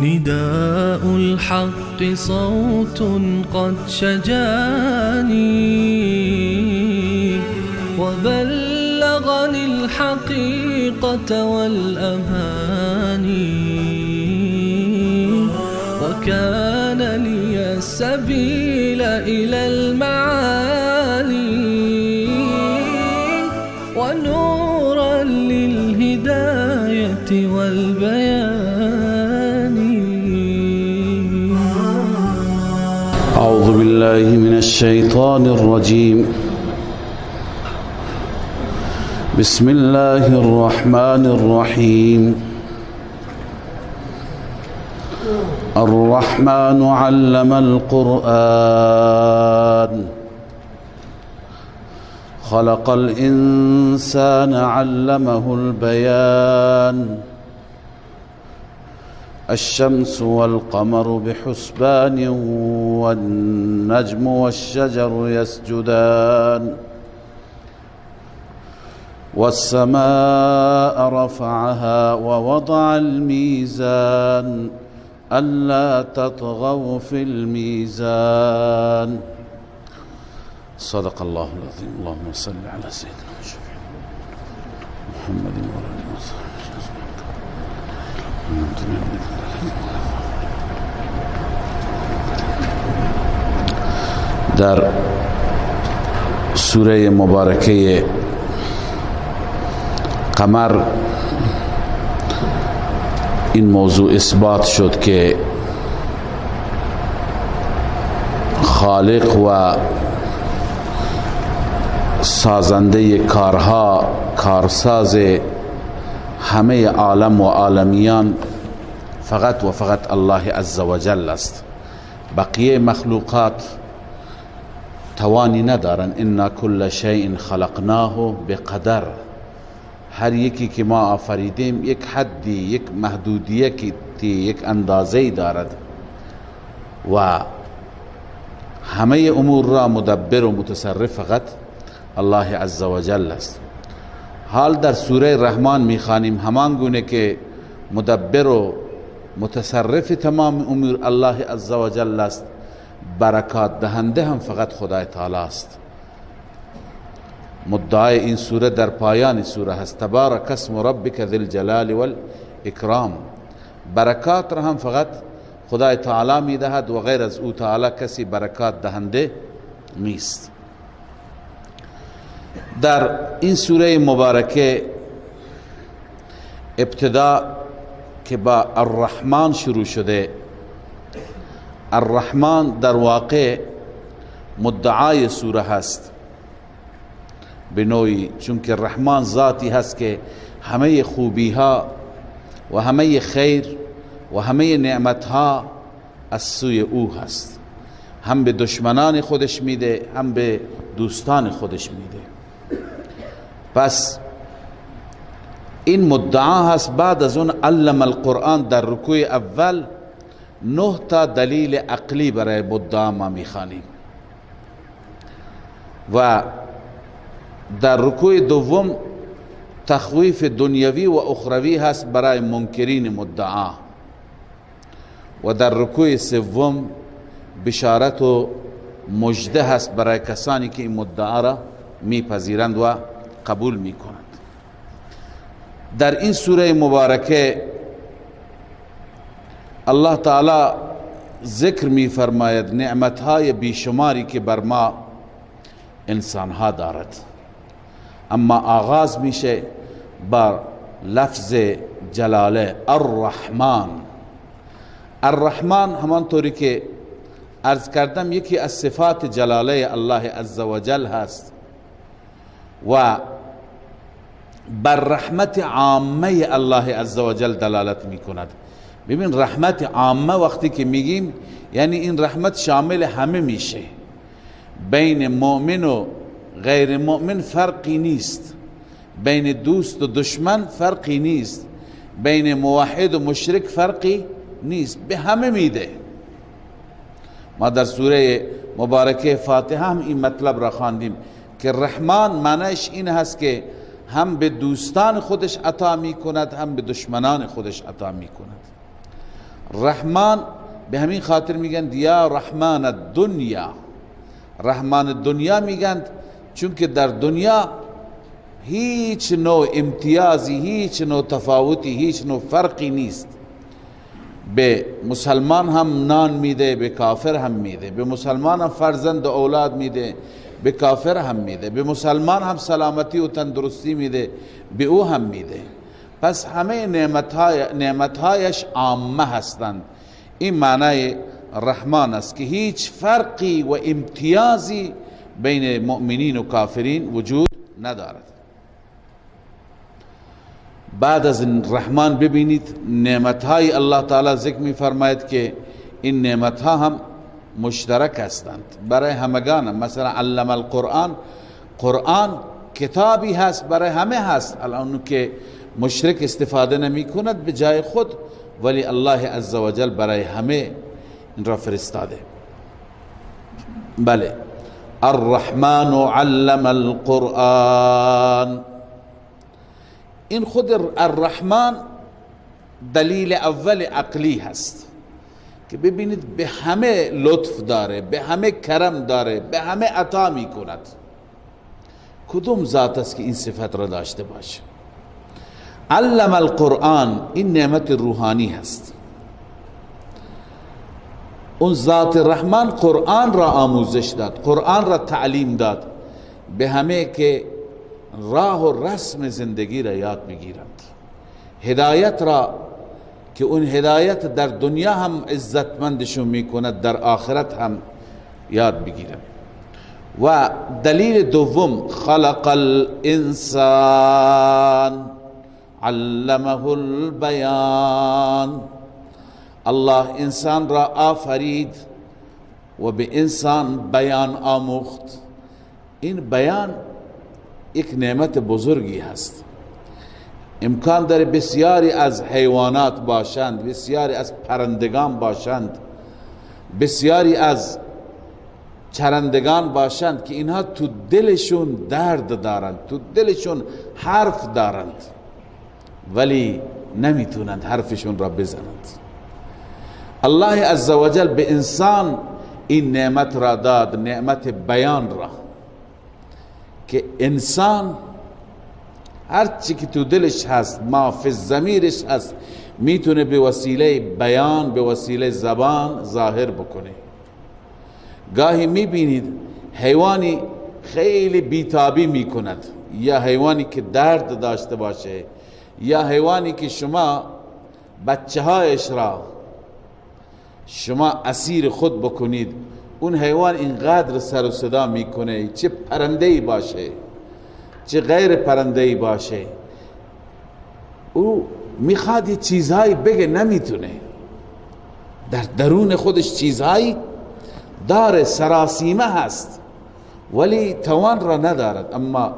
نداء الحق صوت قد شجاني وبلغني الحقيقة والأماني وكان لي السبيل إلى المعالي ونورا للهداية والبيان. أعوذ بالله من الشيطان الرجيم. بسم الله الرحمن الرحيم. الرحمن علم القرآن خلق الإنسان علمه البيان. الشمس والقمر بحسبان والنجم والشجر يسجدان والسماء رفعها ووضع الميزان ألا تطغوا في الميزان. صدق الله العظيم. اللهم صل على سيدنا محمد وعلى آله وصحبه. در سوره مبارکه قمر این موضوع اثبات شد که خالق و سازنده کارها، کارساز همه عالم و عالمیان فقط و فقط الله عز و جل است. بقیه مخلوقات توانی ندارن. انا کل شیء خلقناه بقدر. هر یکی که ما آفریدیم یک حدی، یک محدودیتی، یک اندازه‌ای دارد و همه امور را مدبر و متصرف فقط الله عز و جل است. حال در سوره رحمان میخوانیم همان گونه که مدبر و متصرف تمام امور الله عز و جل است، برکات دهنده هم فقط خدای تعالی است. مدعای این سوره در پایان سوره هست تبارک اسم ربک ذی الجلال والاکرام. برکات را هم فقط خدای تعالی میدهد و غیر از او تعالی کسی برکات دهنده نیست. در این سوره مبارکه ابتدا که با الرحمن شروع شده، الرحمن در واقع مدعای سوره هست به نوعی، چون که الرحمن ذاتی هست که همه خوبی ها و همه خیر و همه نعمت ها از سوی او هست. هم به دشمنان خودش میده، هم به دوستان خودش میده. پس این مدعا هست. بعد از اون علم القرآن در رکوع اول 9 تا دلیل عقلی برای مدعا ما میخوانیم و در رکوع دوم تخویف دنیوی و اخروی هست برای منکرین مدعا و در رکوع سوم بشارت و مژده هست برای کسانی که این مدعا را میپذیرند و قبول میکنند. در این سوره مبارکه الله تعالی ذکر میفرماید نعمتهای بیشماری که بر ما انسانها دارد، اما آغاز میشه با لفظ جلاله الرحمن. الرحمن همانطوری که عرض کردم یکی از صفات جلاله الله عز و جل هست و بر رحمت عامه الله عزوجل دلالت میکند. ببین رحمت عامه وقتی که میگیم یعنی این رحمت شامل همه میشه، بین مؤمن و غیر مؤمن فرقی نیست، بین دوست و دشمن فرقی نیست، بین موحد و مشرک فرقی نیست، به همه میده. ما در سوره مبارکه فاتحه هم این مطلب را خواندیم که رحمان معنیش این هست که هم به دوستان خودش عطا می کند هم به دشمنان خودش عطا می کند. رحمان به همین خاطر میگن یا رحمان الدنیا، رحمان دنیا میگن چون که در دنیا هیچ نوع امتیازی، هیچ نوع تفاوتی، هیچ نوع فرقی نیست. به مسلمان هم نان میده، به کافر هم میده، به مسلمان هم فرزند و اولاد میده، به کافر هم میده، به مسلمان هم سلامتی و تندرستی میده، به او هم میده. پس همه نعمتهایش عامه هستند. این معنای رحمان است که هیچ فرقی و امتیازی بین مؤمنین و کافرین وجود ندارد. بعد از رحمان ببینید نعمتهای الله تعالی ذکر می فرماید که این نعمتها هم مشترک هستند برای همگان. مثلا علم القرآن، قرآن کتابی هست برای همه هست، الان که مشرک استفاده نمی کند به جای خود، ولی الله عزوجل برای همه این را فرستاده. بله، الرحمن علم القرآن، این خود الرحمن دلیل اول عقلی هست که ببینید به همه لطف داره، به همه کرم داره، به همه عطا می کند. کدوم ذات است که این صفت را داشته باشه؟ علم القرآن، این نعمت روحانی هست. اون ذات رحمان قرآن را آموزش داد، قرآن را تعلیم داد به همه که راه و رسم زندگی را یاد بگیرند، هدایت را که اون هدایت در دنیا هم عزتمندشون میکند، در آخرت هم یاد بگیرند. و دلیل دوم خلق الانسان علمه البیان، الله انسان را آفرید و به انسان بیان آموخت. این بیان یک نعمت بزرگی هست. امکان داره بسیاری از حیوانات باشند، بسیاری از پرندگان باشند، بسیاری از چرندگان باشند که اینها تو دلشون درد دارند، تو دلشون حرف دارند، ولی نمیتونند حرفشون را بزنند. الله عزوجل به انسان این نعمت را داد، نعمت بیان را، که انسان هر چی که تو دلش هست، ما فی الضمیرش هست، میتونه به وسیله بیان، به وسیله زبان ظاهر بکنه. گاهی میبینید حیوانی خیلی بیتابی میکند، یا حیوانی که درد داشته باشه، یا حیوانی که شما بچه هایش را شما اسیر خود بکنید، اون حیوان اینقدر سر و صدا میکنه، چه پرنده‌ای باشه چه غیر پرنده‌ای باشه، او میخواد یه چیزهایی بگه نمیتونه، در درون خودش چیزهایی داره، سراسیمه هست ولی توان را ندارد. اما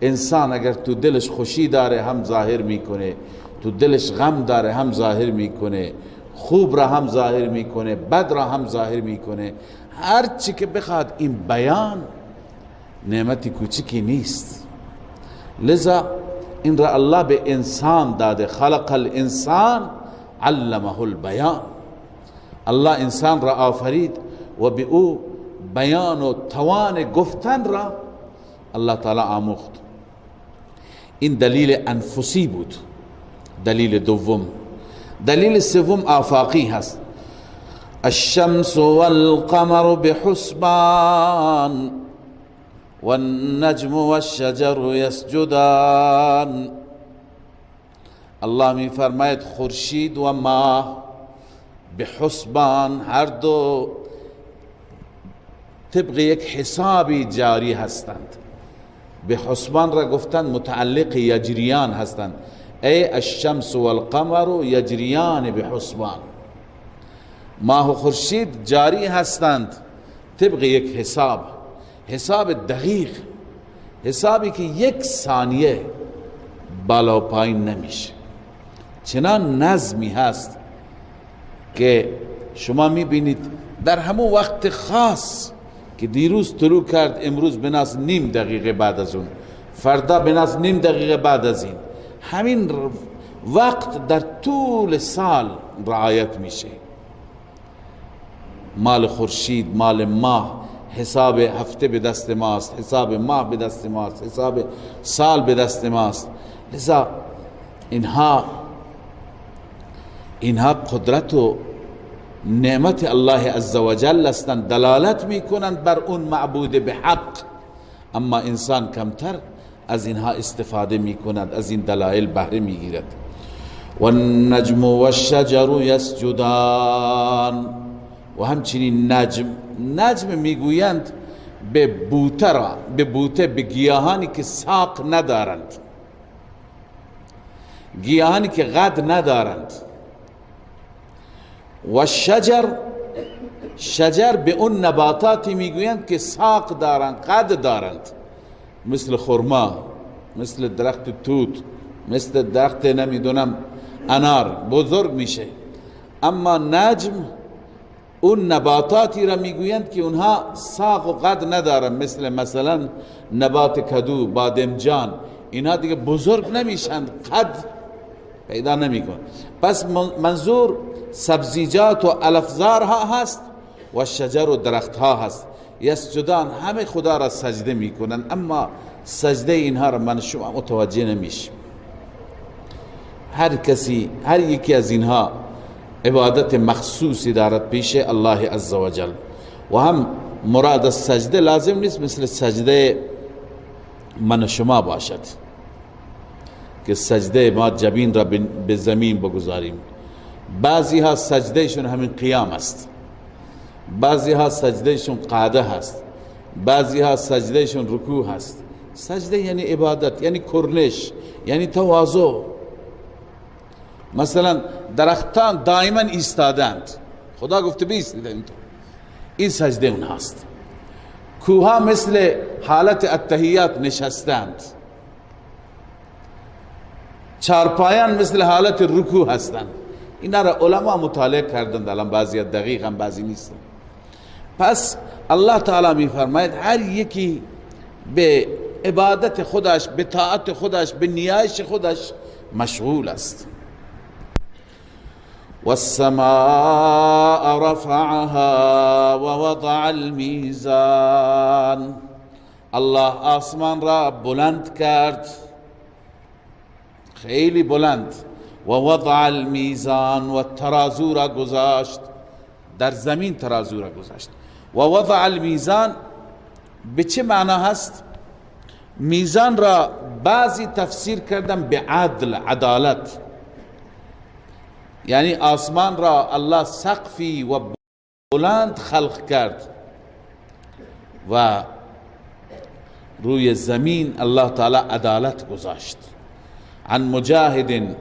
انسان اگر تو دلش خوشی داره هم ظاهر میکنه، تو دلش غم داره هم ظاهر میکنه، خوب را هم ظاهر میکنه، بد را هم ظاهر میکنه، هر چی که بخواد. این بیان نعمتی کوچکی نیست، لذا این را الله به انسان داده. خلق الانسان علمه البیان، الله انسان را آفرید و به او بیان و توان گفتن را الله تعالی آموخت. این دلیل انفسی بود، دلیل دوم. دلیل سوم آفاقی هست. الشمس والقمر بحسبان والنجم والشجر يسجدان. الله می فرماید خورشید و ماه به حسبان، هر دو طبق یک حسابی جاری هستند، به حسبان را گفتند متعلق یجریان هستند، ای الشمس والقمر یجریان به حسبان، ماه و خورشید جاری هستند طبق یک حساب دقیق، حسابی که یک ثانیه بالا و پایین نمیشه. چنان نظمی هست که شما میبینید در همون وقت خاص که دیروز طلوع کرد، امروز بناس نیم دقیقه بعد از اون، فردا بناس نیم دقیقه بعد از این، همین وقت در طول سال رعایت میشه. مال خورشید، مال ماه، حساب هفته به دست ماست، حساب ماه به دست ماست، حساب سال به دست ماست. لذا اینها قدرت و نعمت الله عزوجل هستند، دلالت میکنند بر اون معبود به حق، اما انسان کمتر از اینها استفاده میکند، از این دلایل بهره میگیرد. والنجم والشجر یسجدان، و همچنین نجم میگویند به بوته به گیاهانی که ساق ندارند، گیاهانی که قد ندارند. و شجر به اون نباتاتی میگویند که ساق دارند، قد دارند، مثل خرما، مثل درخت توت، مثل درخت نمیدونم انار، بزرگ میشه. اما نجم اون نباتاتی را میگویند که اونها ساق و قد ندارند، مثلا نبات کدو، بادمجان، اینها دیگه بزرگ نمیشند، قد پیدا نمیکن. پس منظور سبزیجات و الافزار ها هست و شجر و درخت ها هست. یسجدان، همه خدا را سجده میکنند، اما سجده اینها را من شما متوجه نمیشیم. هر یکی از اینها عبادت مخصوصی دارد پیش الله عزوجل، و هم مراد از سجده لازم نیست مثل سجده من شما باشد که سجده ما جبین را به زمین بگذاریم. بعضی ها سجده شون همین قیام است، بعضی ها سجده شون قعده هست، بعضی ها سجده شون رکوع هست. سجده یعنی عبادت، یعنی کرنش، یعنی تواضع. مثلا درختان دائما ایستادند، خدا گفته بیستید، این سجده اون هست. کوها مثل حالت التحیات نشستند، چارپایان مثل حالت رکوع هستند. اینا را علما مطالعه کردند، الان بعضی دقیق هم بعضی نیستن. پس الله تعالی می فرماید هر یکی به عبادت خودش، به طاعت خودش، به نیایش خودش مشغول است. والسماء رفعها ووضع الميزان، الله آسمان را بلند کرد، خیلی بلند. و وضع المیزان، و ترازو را گذاشت، در زمین ترازو را گذاشت. و وضع المیزان به چه معنا هست؟ میزان را بعضی تفسیر کردن به عدل، عدالت، یعنی آسمان را الله سقفی و بلند خلق کرد و روی زمین الله تعالی عدالت گذاشت. عن مجاهد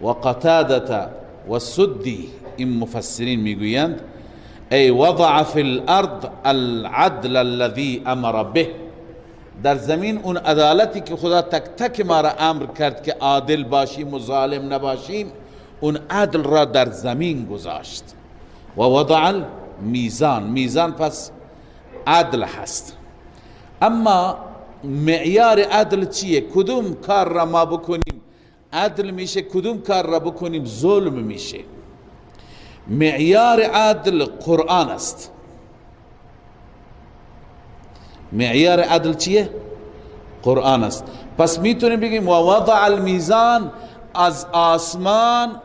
و قتادة و سدی، این مفسرین میگویند ای وضع فی الارض العدل الذي امر به، در زمین اون عدالتی که خدا تک تک ما را امر کرد که عادل باشیم و ظالم نباشیم، اون عدل را در زمین گذاشت. و وضع المیزان، میزان پس عدل هست. اما معیار عدل چیه؟ کدوم کار را ما بکنیم عدل میشه، کدوم کار را بکنیم ظلم میشه. معیار عدل قرآن است. معیار عدل چیه؟ قرآن است. پس میتونیم بگیم و وضع المیزان، از آسمان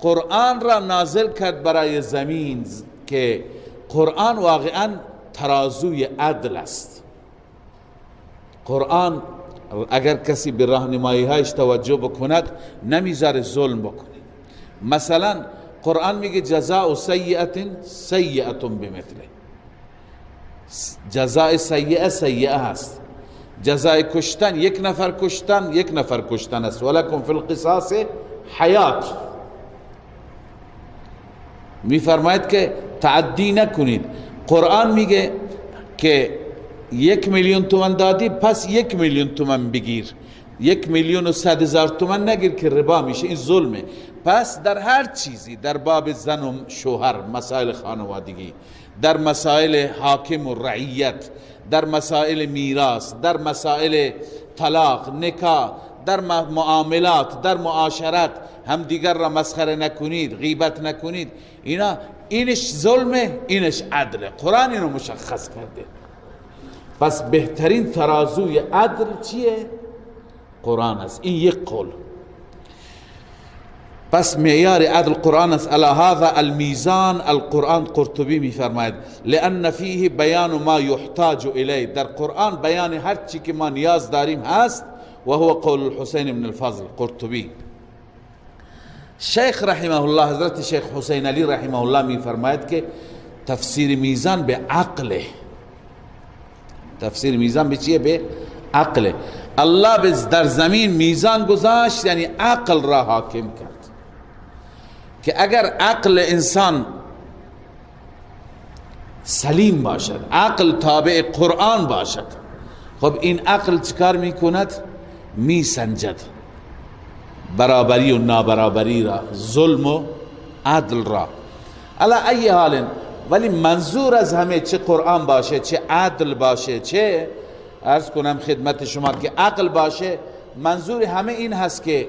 قرآن را نازل کرد برای زمین، که قرآن واقعا ترازوی عدل است. قرآن اگر کسی به راهنمایی هایش توجه بکند نمیذاره ظلم بکنه. مثلا قرآن میگه جزاء سیئة سیئة بمثله، جزاء سیئه سیئه هست، جزای کشتن یک نفر کشتن یک نفر کشتن است. ولکم فی القصاص حیات. میفرماید که تعدی نکنید. قرآن میگه که 1,000,000 تومان دادی پس 1,000,000 تومان بگیر، 1,100,000 تومان نگیر که ربا میشه، این ظلمه. پس در هر چیزی، در باب زن و شوهر، مسائل خانوادگی، در مسائل حاکم و رعیت، در مسائل میراث، در مسائل طلاق، نکاح، در معاملات، در معاشرت، هم دیگر را مسخره نکنید، غیبت نکنید، اینش ظلمه، اینش عدله. قرآن اینو مشخص کرده. پس بهترین ترازوی عدل چیه؟ قرآن است. این یک قول. پس معیار عدل قرآن است. الا هذا المیزان القرآن. قرطبی میفرماید لان فیه بیان ما یحتاج الیه. در قرآن بیان هر چی که ما نیاز داریم هست. و هو قول الحسین بن الفضل. قرطبی. شیخ رحمه الله، حضرت شیخ حسین علی رحمه الله میفرماید که تفسیر میزان به عقله. تفسیر میزان به چیه؟ به عقله. الله در زمین میزان گذاشت، یعنی عقل را حاکم کرد که اگر عقل انسان سلیم باشد، عقل تابع قرآن باشد، خب این عقل چکار میکند؟ میسنجد برابری و نابرابری را، ظلم و عدل را. علی ای حال، ولی منظور از همه چه قرآن باشه، چه عدل باشه، چه عرض کنم خدمت شما که عقل باشه، منظور همه این هست که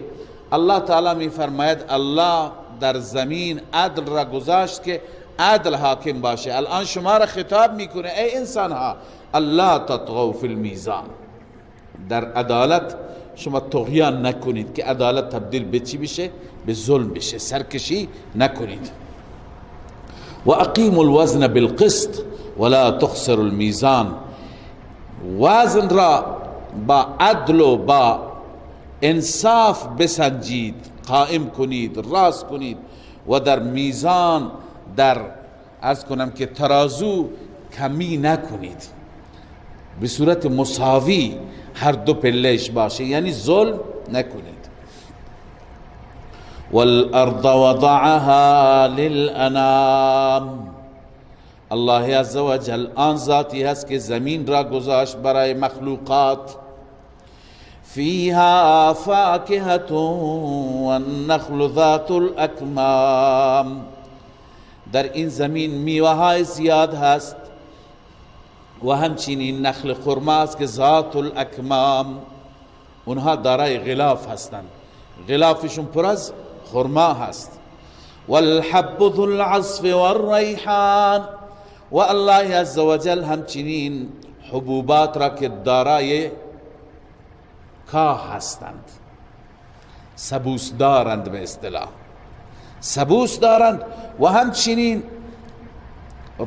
الله تعالی می فرماید الله در زمین عدل را گذاشت که عدل حاکم باشه. الان شما را خطاب میکنه ای انسان ها، الله تطغوا فی المیزان، در عدالت شما طغیان نکنید که عدالت تبدیل به چی بشه؟ به ظلم بشه. سرکشی نکنید. و اقیموا الوزن بالقسط ولا تخسروا المیزان. وزن را با عدل و با انصاف بسنجید، قائم کنید، راست کنید و در میزان، در عرض کنم که ترازو کمی نکنید، به صورت مساوی هر دو پلهش باشه، یعنی ظلم نکنید. والارض وضعها للانام. الله عزوجل آن ذاتی هست که زمین را گذاشت برای مخلوقات. فیها فاکهة والنخل ذات الاکمام. در این زمین میوه های زیاد هست و همچنین نخل خرما است که ذات الاکمام، اونها دارای غلاف هستند، غلافشون پر از خرما هست. والحب ذو العصف والریحان. و الله عزوجل همچنین حبوبات را که دارای کاه هستند، سبوس دارند، به اصطلاح سبوس دارند. و همچنین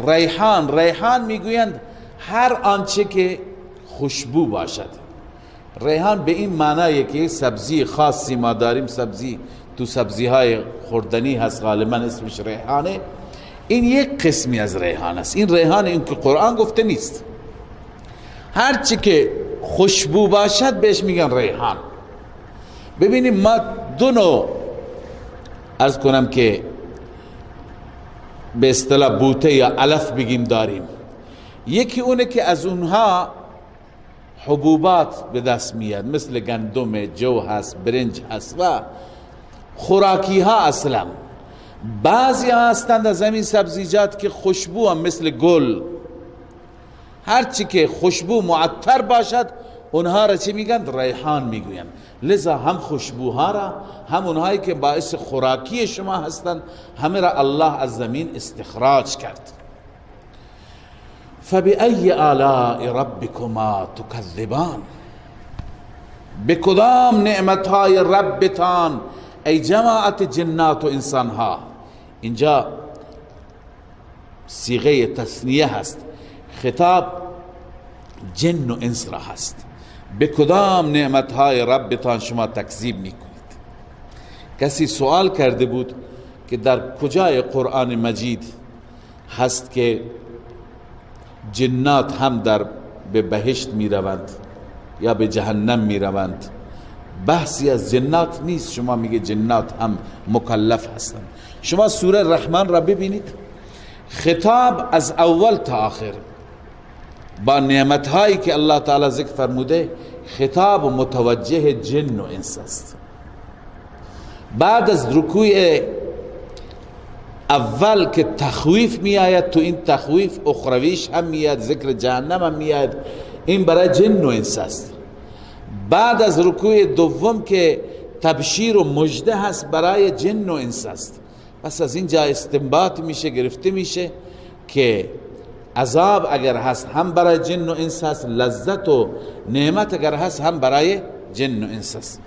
ریحان. ریحان میگویند هر آنچه که خوشبو باشد. ریحان به این معنیه که سبزی خاصی ما داریم، سبزی تو سبزی های خوردنی هست، غالبا اسمش ریحانه. این یک قسمی از ریحان است. این ریحان این که قرآن گفته نیست. هر چی که خوشبو باشد بهش میگن ریحان. ببینیم ما دو نوع عرض کنم که به اصطلاح بوته یا علف بگیم داریم. یکی اونه که از اونها حبوبات به دست میاد، مثل گندم، جو هست، برنج هست و خوراکی ها. اصلا بعضی هستند از همین سبزیجات که خوشبو هم، مثل گل. هرچی که خوشبو معطر باشد اونها را چی میگن؟ ریحان میگویند. لذا هم خوشبوها را، هم اونهایی که باعث خوراکی شما هستند، همه را الله از زمین استخراج کرد. فبأي آلاء ربكما تكذبان. به کدام نعمتهای ربتان ای جماعت جنات و انسانها. اینجا صیغه تثنیه هست، خطاب جن و انس را هست. به کدام نعمتهای ربتان شما تکذیب میکنید. کسی سوال کرده بود که در کجای قرآن مجید هست که جنات هم به بهشت می روند یا به جهنم می روند. بحثی از جنات نیست. شما میگه جنات هم مکلف هستند. شما سوره رحمان را ببینید، خطاب از اول تا آخر با نعمتهایی که الله تعالی ذکر فرموده خطاب متوجه جن و انس است. بعد از رکوع اول که تخویف می آید، تو این تخویف اخرویش هم میاد، ذکر جهنم هم میاد، این برای جن و انس است. بعد از رکوع دوم که تبشیر و مژده هست برای جن و انس است. پس از اینجا استنباط میشه، گرفته میشه که عذاب اگر هست هم برای جن و انس هست، لذت و نعمت اگر هست هم برای جن و انس هست.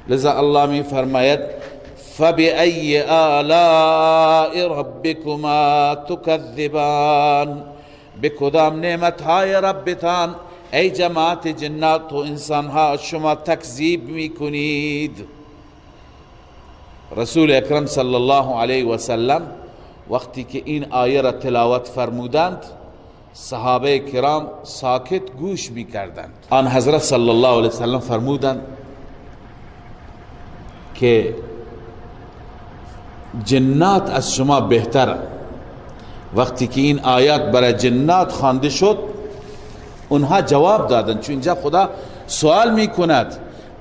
لذا الله می فرماید فبأي آلاء ربكما تكذبان، به کدام نعمت های ربتان ای جماعت جنات و انسان ها شما تکذیب می کنید. رسول اکرم صلی الله علیه و سلم وقتی که این آیه را تلاوت فرمودند صحابه کرام ساکت گوش می کردند. آن حضرت صلی الله علیه و سلم فرمودند که جنات از شما بهترند. وقتی که این آیات برای جنات خوانده شد اونها جواب دادند، چون اینجا خدا سوال می کند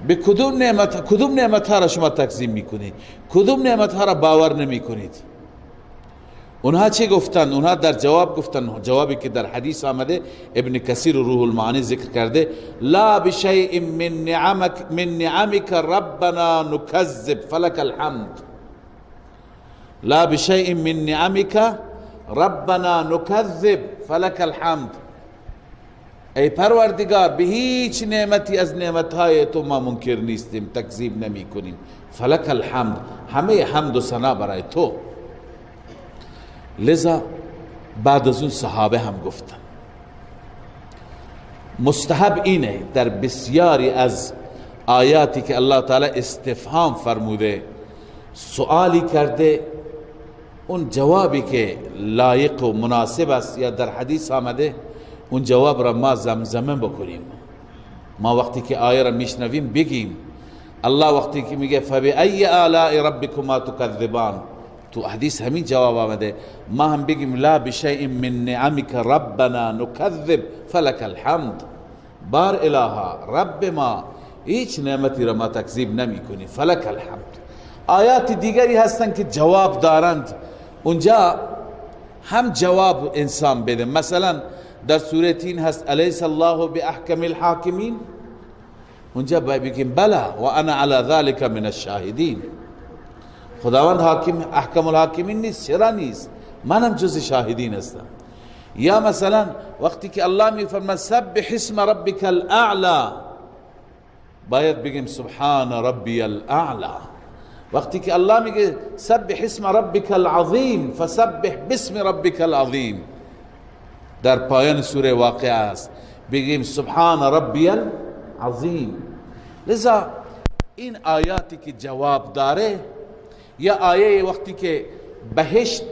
به کدوم نعمت ها را شما تکذیب می کنید، کدوم نعمت ها را باور نمی کنید. اونها چه گفتند؟ اونها در جواب گفتند، جوابی که در حدیث آمده، ابن کثیر و روح المعانی ذکر کرده، لا بشیء من نعمك ربنا نکذب فلک الحمد. لا بشیء من نعمك ربنا نکذب فلک الحمد. ای پروردگار به هیچ نعمتی از نعمتهای تو ما منکر نیستیم، تکذیب نمی کنیم. فلک الحمد، همه حمد و ثنا برای تو. لذا بعد از اون صحابه هم گفتن مستحب اینه در بسیاری از آیاتی که الله تعالی استفهام فرموده، سوالی کرده، اون جوابی که لایق و مناسب است یا در حدیث آمده اون جواب را ما زمزمه بکنیم. ما وقتی که آیه را میشنویم بگیم. الله وقتی که میگه فبأي آلاء ربكما تكذبان، تو حدیث همین جواب آمده، ما هم بگیم لا بشیء من نعمك ربنا نکذب فلک الحمد. بار الها رب ما هیچ نعمتی را ما تکذیب نمی کنی، فلک الحمد. آیات دیگری هستند که جواب دارند، اونجا هم جواب انسان بده. مثلا در سوره تین هست الیس الله باحکم الحاکمین، اونجا باید بگیم بلا و انا علی ذلك من الشاهدین. خداوند حاکم احکم الحاکمین نیست، چرا نیست؟ منم جز شاهدین هستم. یا مثلا وقتی که الله می فرماید سبح اسم ربک الاعلی، باید بگیم سبحان ربی الاعلی. وقتی که الله میگه سبح اسم ربک العظیم فسبح باسم ربک العظیم، در پایان سوره واقعه است، بگیم سبحان ربی العظیم. لذا این آیاتی که جواب داره، یا آیه وقتی که بهشت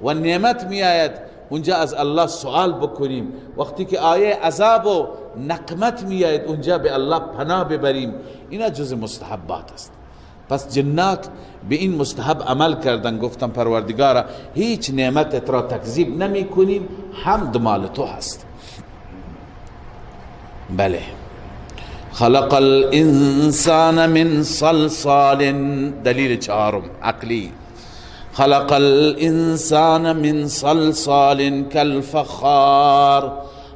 و نعمت می آید اونجا از الله سوال بکنیم، وقتی که آیه عذاب و نقمت می آید اونجا به الله پناه ببریم. اینا جز مستحبات است. پس جنات به این مستحب عمل کردن، گفتن پروردگارا هیچ نعمت را تکذیب نمی کنیم، حمد مال تو هست. بله. خلق الانسان من صلصال، دلیل چهارم عقلی. خلق الانسان من صلصال كالفخار،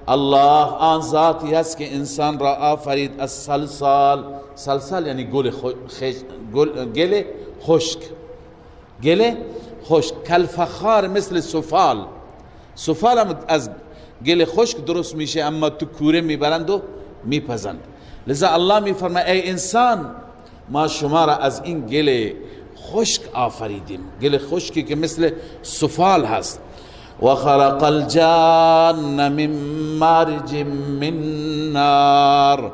الله آن ذاتی هست که انسان را آفرید از صلصال. صلصال یعنی گل خشک، گل خشک. کالفخار مثل سفال، سفال هم از گل خشک درست میشه اما تو کوره میبرند و میپزند. لذا الله میفرماید ای انسان ما شما را از این گل خشک آفریدیم، گل خشکی که مثل سفال هست. و خلق الجان من مارج من نار،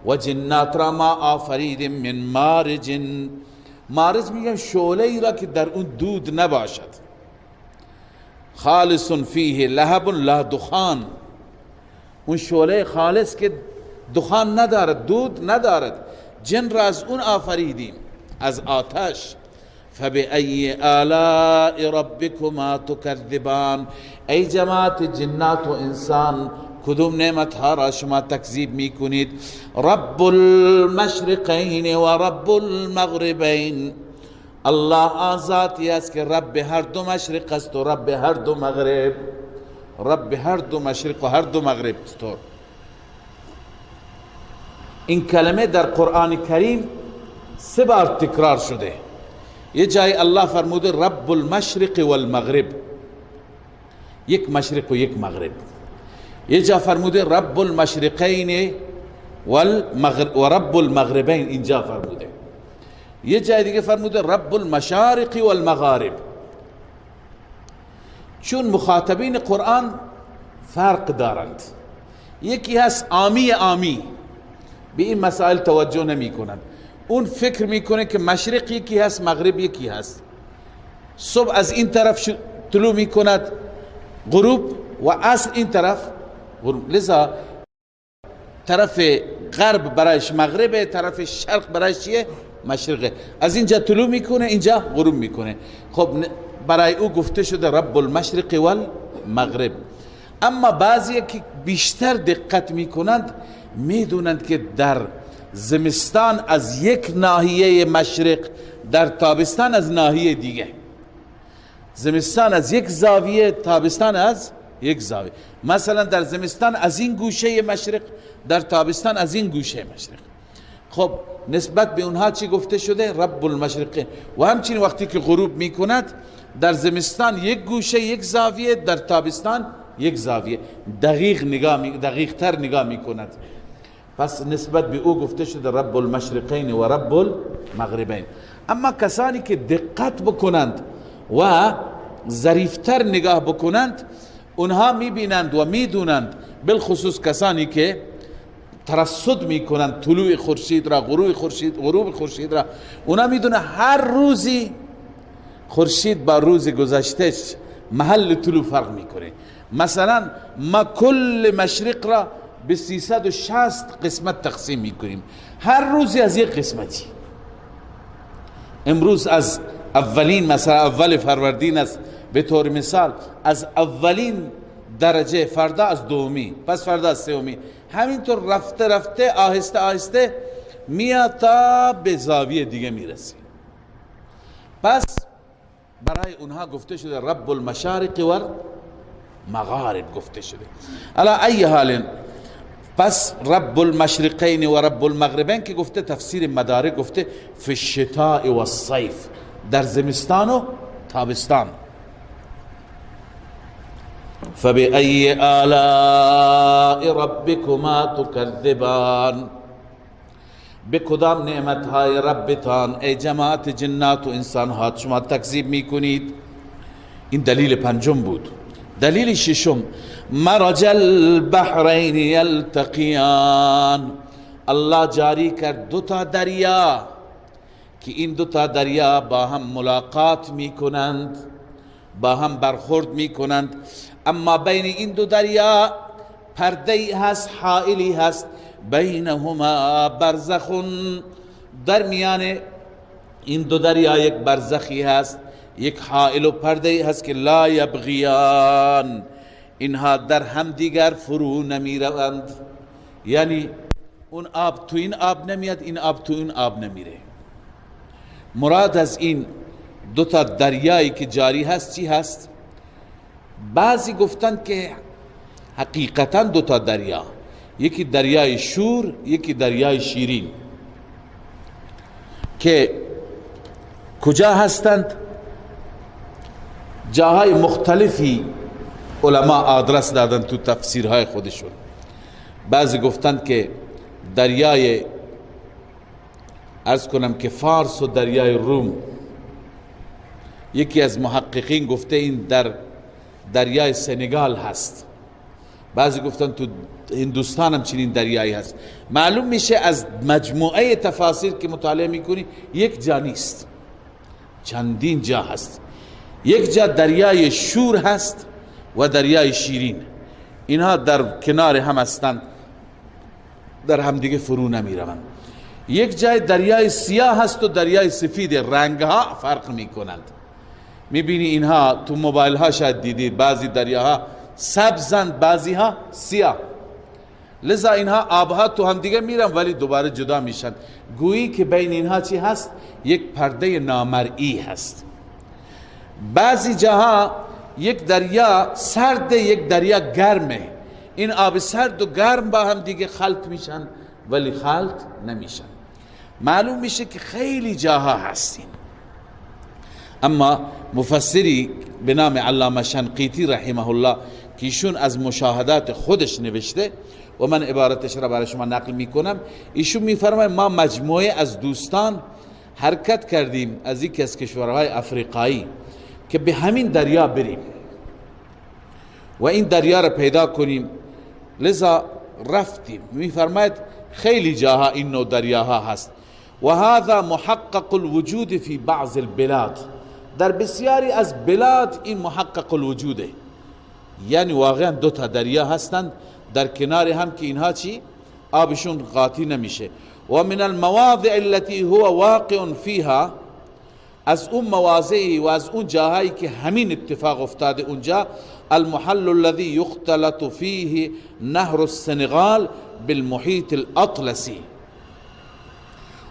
و جنات را ما آفریدیم من مارج. مارج میگن شعله ای را که در اون دود نباشد. خالص فیه لهب لا دخان، اون شعله خالص که دخان ندارد، دود ندارد. جن را از اون آفریدیم، از آتش. فبأي آلاء ربكما تكذبان. ای جماعت جنات و انسان، کدوم نعمت ها را شما تکذیب می کنید؟ رب المشرقین و رب المغربین. الله آزادی است که رب هر دو مشرق است و رب هر دو مغرب. رب هر دو مشرق و هر دو مغرب است. این کلمه در قرآن کریم 3 بار تکرار شده. یه جای الله فرموده رب المشرق والمغرب، یک مشرق و یک مغرب. یه جا فرموده رب المشرقین و رب المغربین، اینجا فرموده. یه جای دیگه فرموده رب المشارق والمغارب. چون مخاطبین قرآن فرق دارند، یکی هست عامی به این مسائل توجه نمی کنند. اون فکر میکنه که مشرق یکی هست، مغرب یکی هست. صبح از این طرف طلوع میکند غروب و عصر این طرف غروب. لذا طرف غرب برایش مغربه، طرف شرق برایش چیه؟ مشرقه. از اینجا طلوع میکنه، اینجا غروب میکنه. خب برای او گفته شده رب المشرق والمغرب. اما بعضی که بیشتر دقت میکنند میدونند که در زمستان از یک ناحیه مشرق، در تابستان از ناحیه دیگه. زمستان از یک زاویه، تابستان از یک زاویه. مثلا در زمستان از این گوشه مشرق، در تابستان از این گوشه مشرق. خب نسبت به اونها چی گفته شده؟ رب المشرق. و همچنین وقتی که غروب میکند در زمستان یک گوشه یک زاویه، در تابستان یک زاویه. دقیق تر نگاه میکند. پس نسبت به او گفته شده رب المشرقین و رب المغربین. اما کسانی که دقت بکنند و ظریفتر نگاه بکنند، اونها میبینند و میدونند، بالخصوص کسانی که ترصد میکنند طلوع خورشید را، غروب خورشید را، اونا میدونه هر روزی خورشید با روز گذشته محل طلوع فرق میکنه. مثلا ما کل مشرق را به 360 قسمت تقسیم میکنیم، هر روزی از یک قسمتی. امروز از اولین، مثلا اول فروردین است به طور مثال، از اولین درجه، فردا از دومی، پس فردا از سومی، همینطور رفته رفته آهسته آهسته میاد تا به زاویه دیگه میرسه. پس برای اونها گفته شده رب المشارق و مغارب گفته شده. علی ای حال، پس رب المشرقین و رب المغربین که گفته، تفسیر مدارک گفته فی الشتاء و الصیف، در زمستان و تابستان. فبأي آلاء ربكما تكذبان. به کدام نعمت های ربتان ای جماعت جنات و انسان ها شما تکذیب میکنید؟ این دلیل پنجم بود. دلیل ششم، مرج البحرین یلتقیان. الله جاری کرد 2 تا دریا که این 2 تا دریا با هم ملاقات میکنند، با هم برخورد میکنند. اما بین این 2 دریا پرده‌ای هست، حائلی هست، بینهما برزخ، در میان این 2 دریا یک برزخی هست، یک حائل و پرده‌ای هست که لا یبغیان، اینها در هم دیگر فرو نمی روند. یعنی اون آب تو این آب نمیاد، این آب تو این آب نمیره. مراد از این 2 تا دریایی که جاری هست چی هست؟ بعضی گفتند که حقیقتا 2 تا دریا، یکی دریای شور، یکی دریای شیرین، که کجا هستند؟ جاهای مختلفی علما آدرس دادن تو تفسیرهای خودشون. بعضی گفتند که دریای، عرض کنم که فارس و دریای روم. یکی از محققین گفته این در دریای سنگال هست. بعضی گفتن تو هندوستان هم چنین دریایی هست. معلوم میشه از مجموعه تفاسیر که مطالعه میکنی یک جا نیست، چندین جا هست. یک جا دریای شور هست و دریای شیرین، اینها در کنار هم هستند. در همدیگه فرو نمیروند. یک جای دریای سیاه هست و دریای سفید، رنگها فرق میکنند. میبینی اینها تو موبایل ها شاید دیدید، بعضی دریاها سبزند بعضی ها سیاه، لذا اینها آبها تو هم دیگه میرن ولی دوباره جدا میشن. گویی که بین اینها چی هست؟ یک پرده نامرئی هست. بعضی جاها یک دریا سرد، یک دریا گرمه، این آب سرد و گرم با هم دیگه خلط میشن ولی خلط نمیشن. معلوم میشه که خیلی جاها هستین. اما مفسری به نام علامه شنقیطی رحمه الله که ایشون از مشاهدات خودش نوشته و من عبارتش را برای شما نقل میکنم، ایشون میفرماید ما مجموعه از دوستان حرکت کردیم از یکی از کشورهای افریقایی که به همین دریا بریم و این دریا را پیدا کنیم. لذا رفتیم. میفرماید خیلی جاها این نوع دریاها هست و هذا محقق الوجود فی بعض البلاد، در بسیاری از بلاد این محقق الوجوده، یعنی واقعا دو تا دریا هستند در کنار هم که اینها چی؟ آبشون قاطی نمیشه. و من المواضع التي هو واقع فيها، از اون مواضعی و از اون جاهایی که همین اتفاق افتاده اونجا، المحل الذي يختلط فيه نهر السنغال بالمحيط الاطلسي،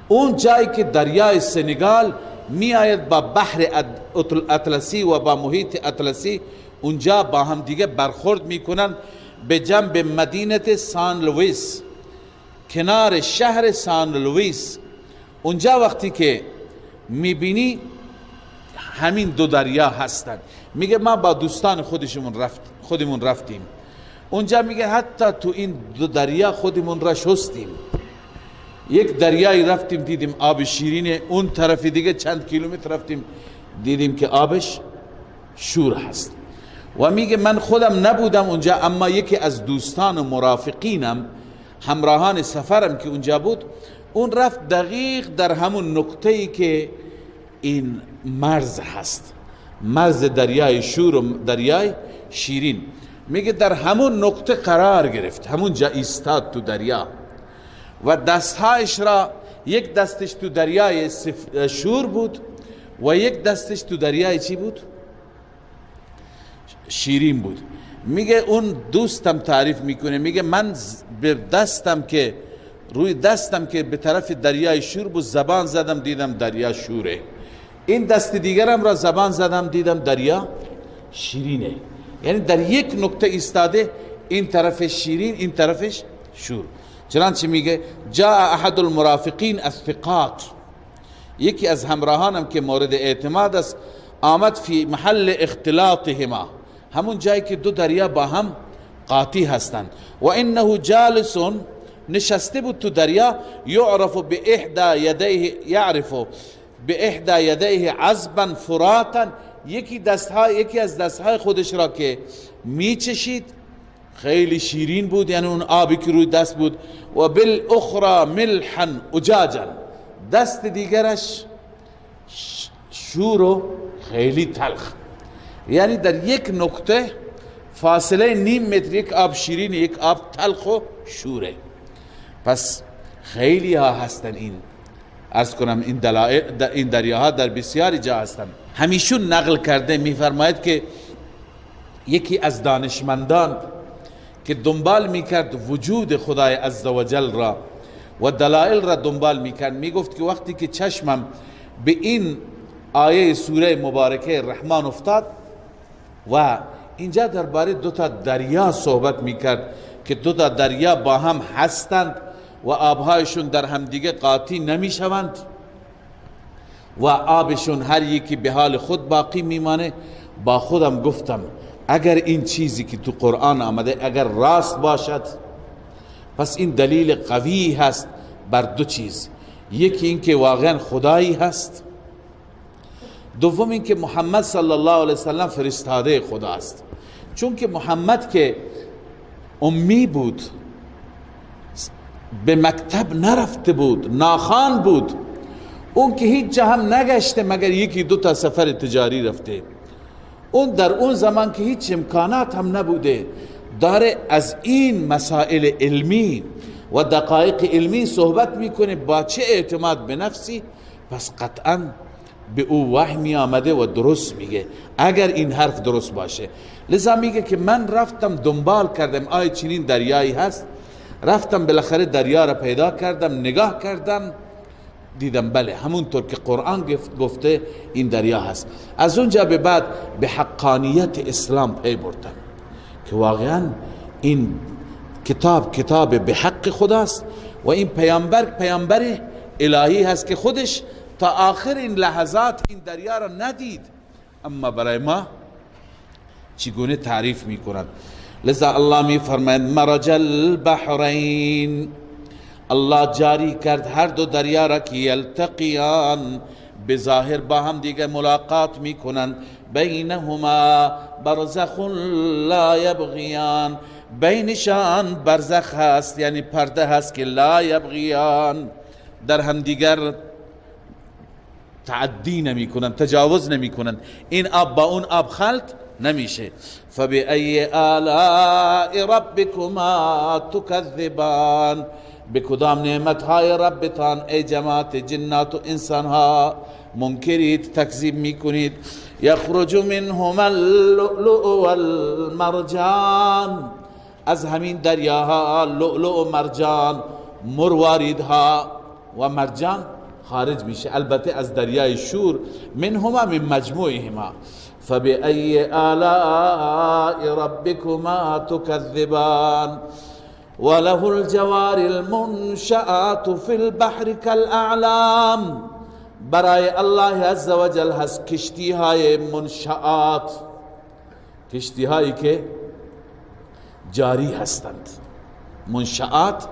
اون جایی که دریای سنگال می آید با بحر اطلسی و با محیط اطلسی، اونجا با هم دیگه برخورد میکنن به جنب مدینه سان لوئیس، کنار شهر سان لوئیس. اونجا وقتی که میبینی همین دو دریا هستن، میگه ما با دوستان خودمون رفتیم اونجا، میگه حتی تو این دو دریا خودمون را شستیم. یک دریایی رفتیم دیدیم آب شیرینه، اون طرف دیگه چند کیلومتر رفتیم دیدیم که آبش شور هست. و میگه من خودم نبودم اونجا، اما یکی از دوستان و مرافقینم، همراهان سفرم که اونجا بود، اون رفت دقیق در همون نقطه‌ای که این مرز هست، مرز دریای شور و دریای شیرین. میگه در همون نقطه قرار گرفت، همون جا ایستاد تو دریا و دستهایش را، یک دستش تو دریای شور بود و یک دستش تو دریای چی بود؟ شیرین بود. میگه اون دوستم تعریف میکنه، میگه من به دستم که روی دستم که به طرف دریای شور بود زبان زدم دیدم دریا شوره، این دست دیگرم را زبان زدم دیدم دریا شیرینه. یعنی در یک نقطه ایستاده، این طرف شیرین این طرفش شور. چنانچه میگه جاء احد المرافقین الثقات، یکی از همراهانم که مورد اعتماد است آمد فی محل اختلاطهما، همون جایی که دو دریا با هم قاطی هستند. و انه جالس، نشسته بود تو دریا، یعرف به احدى یدیه، یعرف به احدى یدیه عذبا فراتا، یکی از دستهای خودش را که میچشید خیلی شیرین بود، یعنی اون آبی که روی دست بود، و بالاخرى ملحا اجاجا، دست دیگرش شور و خیلی تلخ. یعنی در یک نقطه فاصله نیم متر یک آب شیرین یک آب تلخ و شوره. پس خیلی ها هستن، این عرض کنم این دریاها در بسیاری جا هستن. همیشون نقل کرده میفرماید که یکی از دانشمندان که دنبال میکرد وجود خدای عزوجل را و دلائل را دنبال میکرد، میگفت که وقتی که چشمم به این آیه سوره مبارکه رحمان افتاد و اینجا درباره دو تا دریا صحبت میکرد که دو تا دریا با هم هستند و آبهایشون در هم دیگه قاطی نمیشوند و آبشون هر یکی به حال خود باقی میمانه، با خودم گفتم اگر این چیزی که تو قرآن آمده اگر راست باشد، پس این دلیل قوی هست بر دو چیز: یکی این که واقعا خدایی هست، دوم این که محمد صلی الله علیه وسلم فرستاده خداست. چون که محمد که امی بود، به مکتب نرفته بود، ناخوان بود، اون که هیچ جا هم نگشته مگر یکی دو تا سفر تجاری رفته، اون در اون زمان که هیچ امکانات هم نبوده، داره از این مسائل علمی، و دقایق علمی صحبت میکنه با چه اعتماد به نفسی، پس قطعا به او وحی می آمده و درست میگه اگر این حرف درست باشه. لذا میگه که من رفتم دنبال کردم آیا چنین دریایی هست، رفتم بالاخره دریا را پیدا کردم، نگاه کردم دیدم بله همونطور که قرآن گفته این دریا هست. از اونجا به بعد به حقانیت اسلام پی بردم که واقعا این کتاب به حق خداست و این پیامبر الهی هست که خودش تا آخر این لحظات این دریا را ندید، اما برای ما چگونه تعریف می کند. لذا الله می فرماید مرج البحرین، الله جاری کرد هر دو دریا را که یلتقیان، به ظاهر با هم دیگه ملاقات می کنند، بینهما برزخ لا یبغیان، بینشان برزخ هست یعنی پرده هست که لا یبغیان، در هم دیگر تعدی نمی کنند، تجاوز نمی کنند، این آب با اون آب خلط نمیشه. فبأي آلاء ربكما تكذبان، به کدام نعمت های ربتان ای جماعت جنات و انسان ها منکرید، تکذیب میکنید. یخرج منهما اللؤلؤ والمرجان، از همین دریاها لؤلؤ و مرجان مرواریدها و مرجان خارج میشه، البته از دریای شور، منهما من مجموعهما. فبأي آلاء ربكما تكذبان وله الجوار المنشآت في البحر كالأعلام، برای الله عز وجل هست کشتی های منشآت، کشتی هایی که جاری هستند. منشآت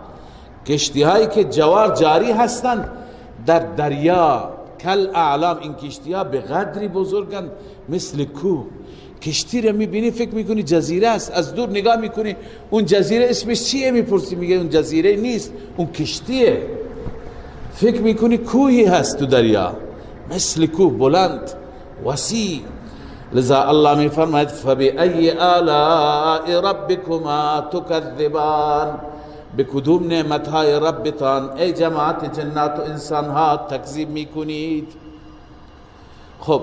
کشتی هایی که جوار جاری هستند در دریا. کل اعلام، این کشتی ها به قدری بزرگند مثل کوه. کشتی رو میبینی فکر میکنی جزیره است، از دور نگاه میکنی اون جزیره اسمش چیه، میپرسی میگه اون جزیره نیست، اون کشتیه. فکر میکنی کوهی هست تو دریا، مثل کوه بلند وسیع. لذا الله میفرماید فبأي آلاء ربكما تكذبان، به کدوم نعمتهای ربتان ای جماعت جنات و انسانها تکذیب میکنید. خب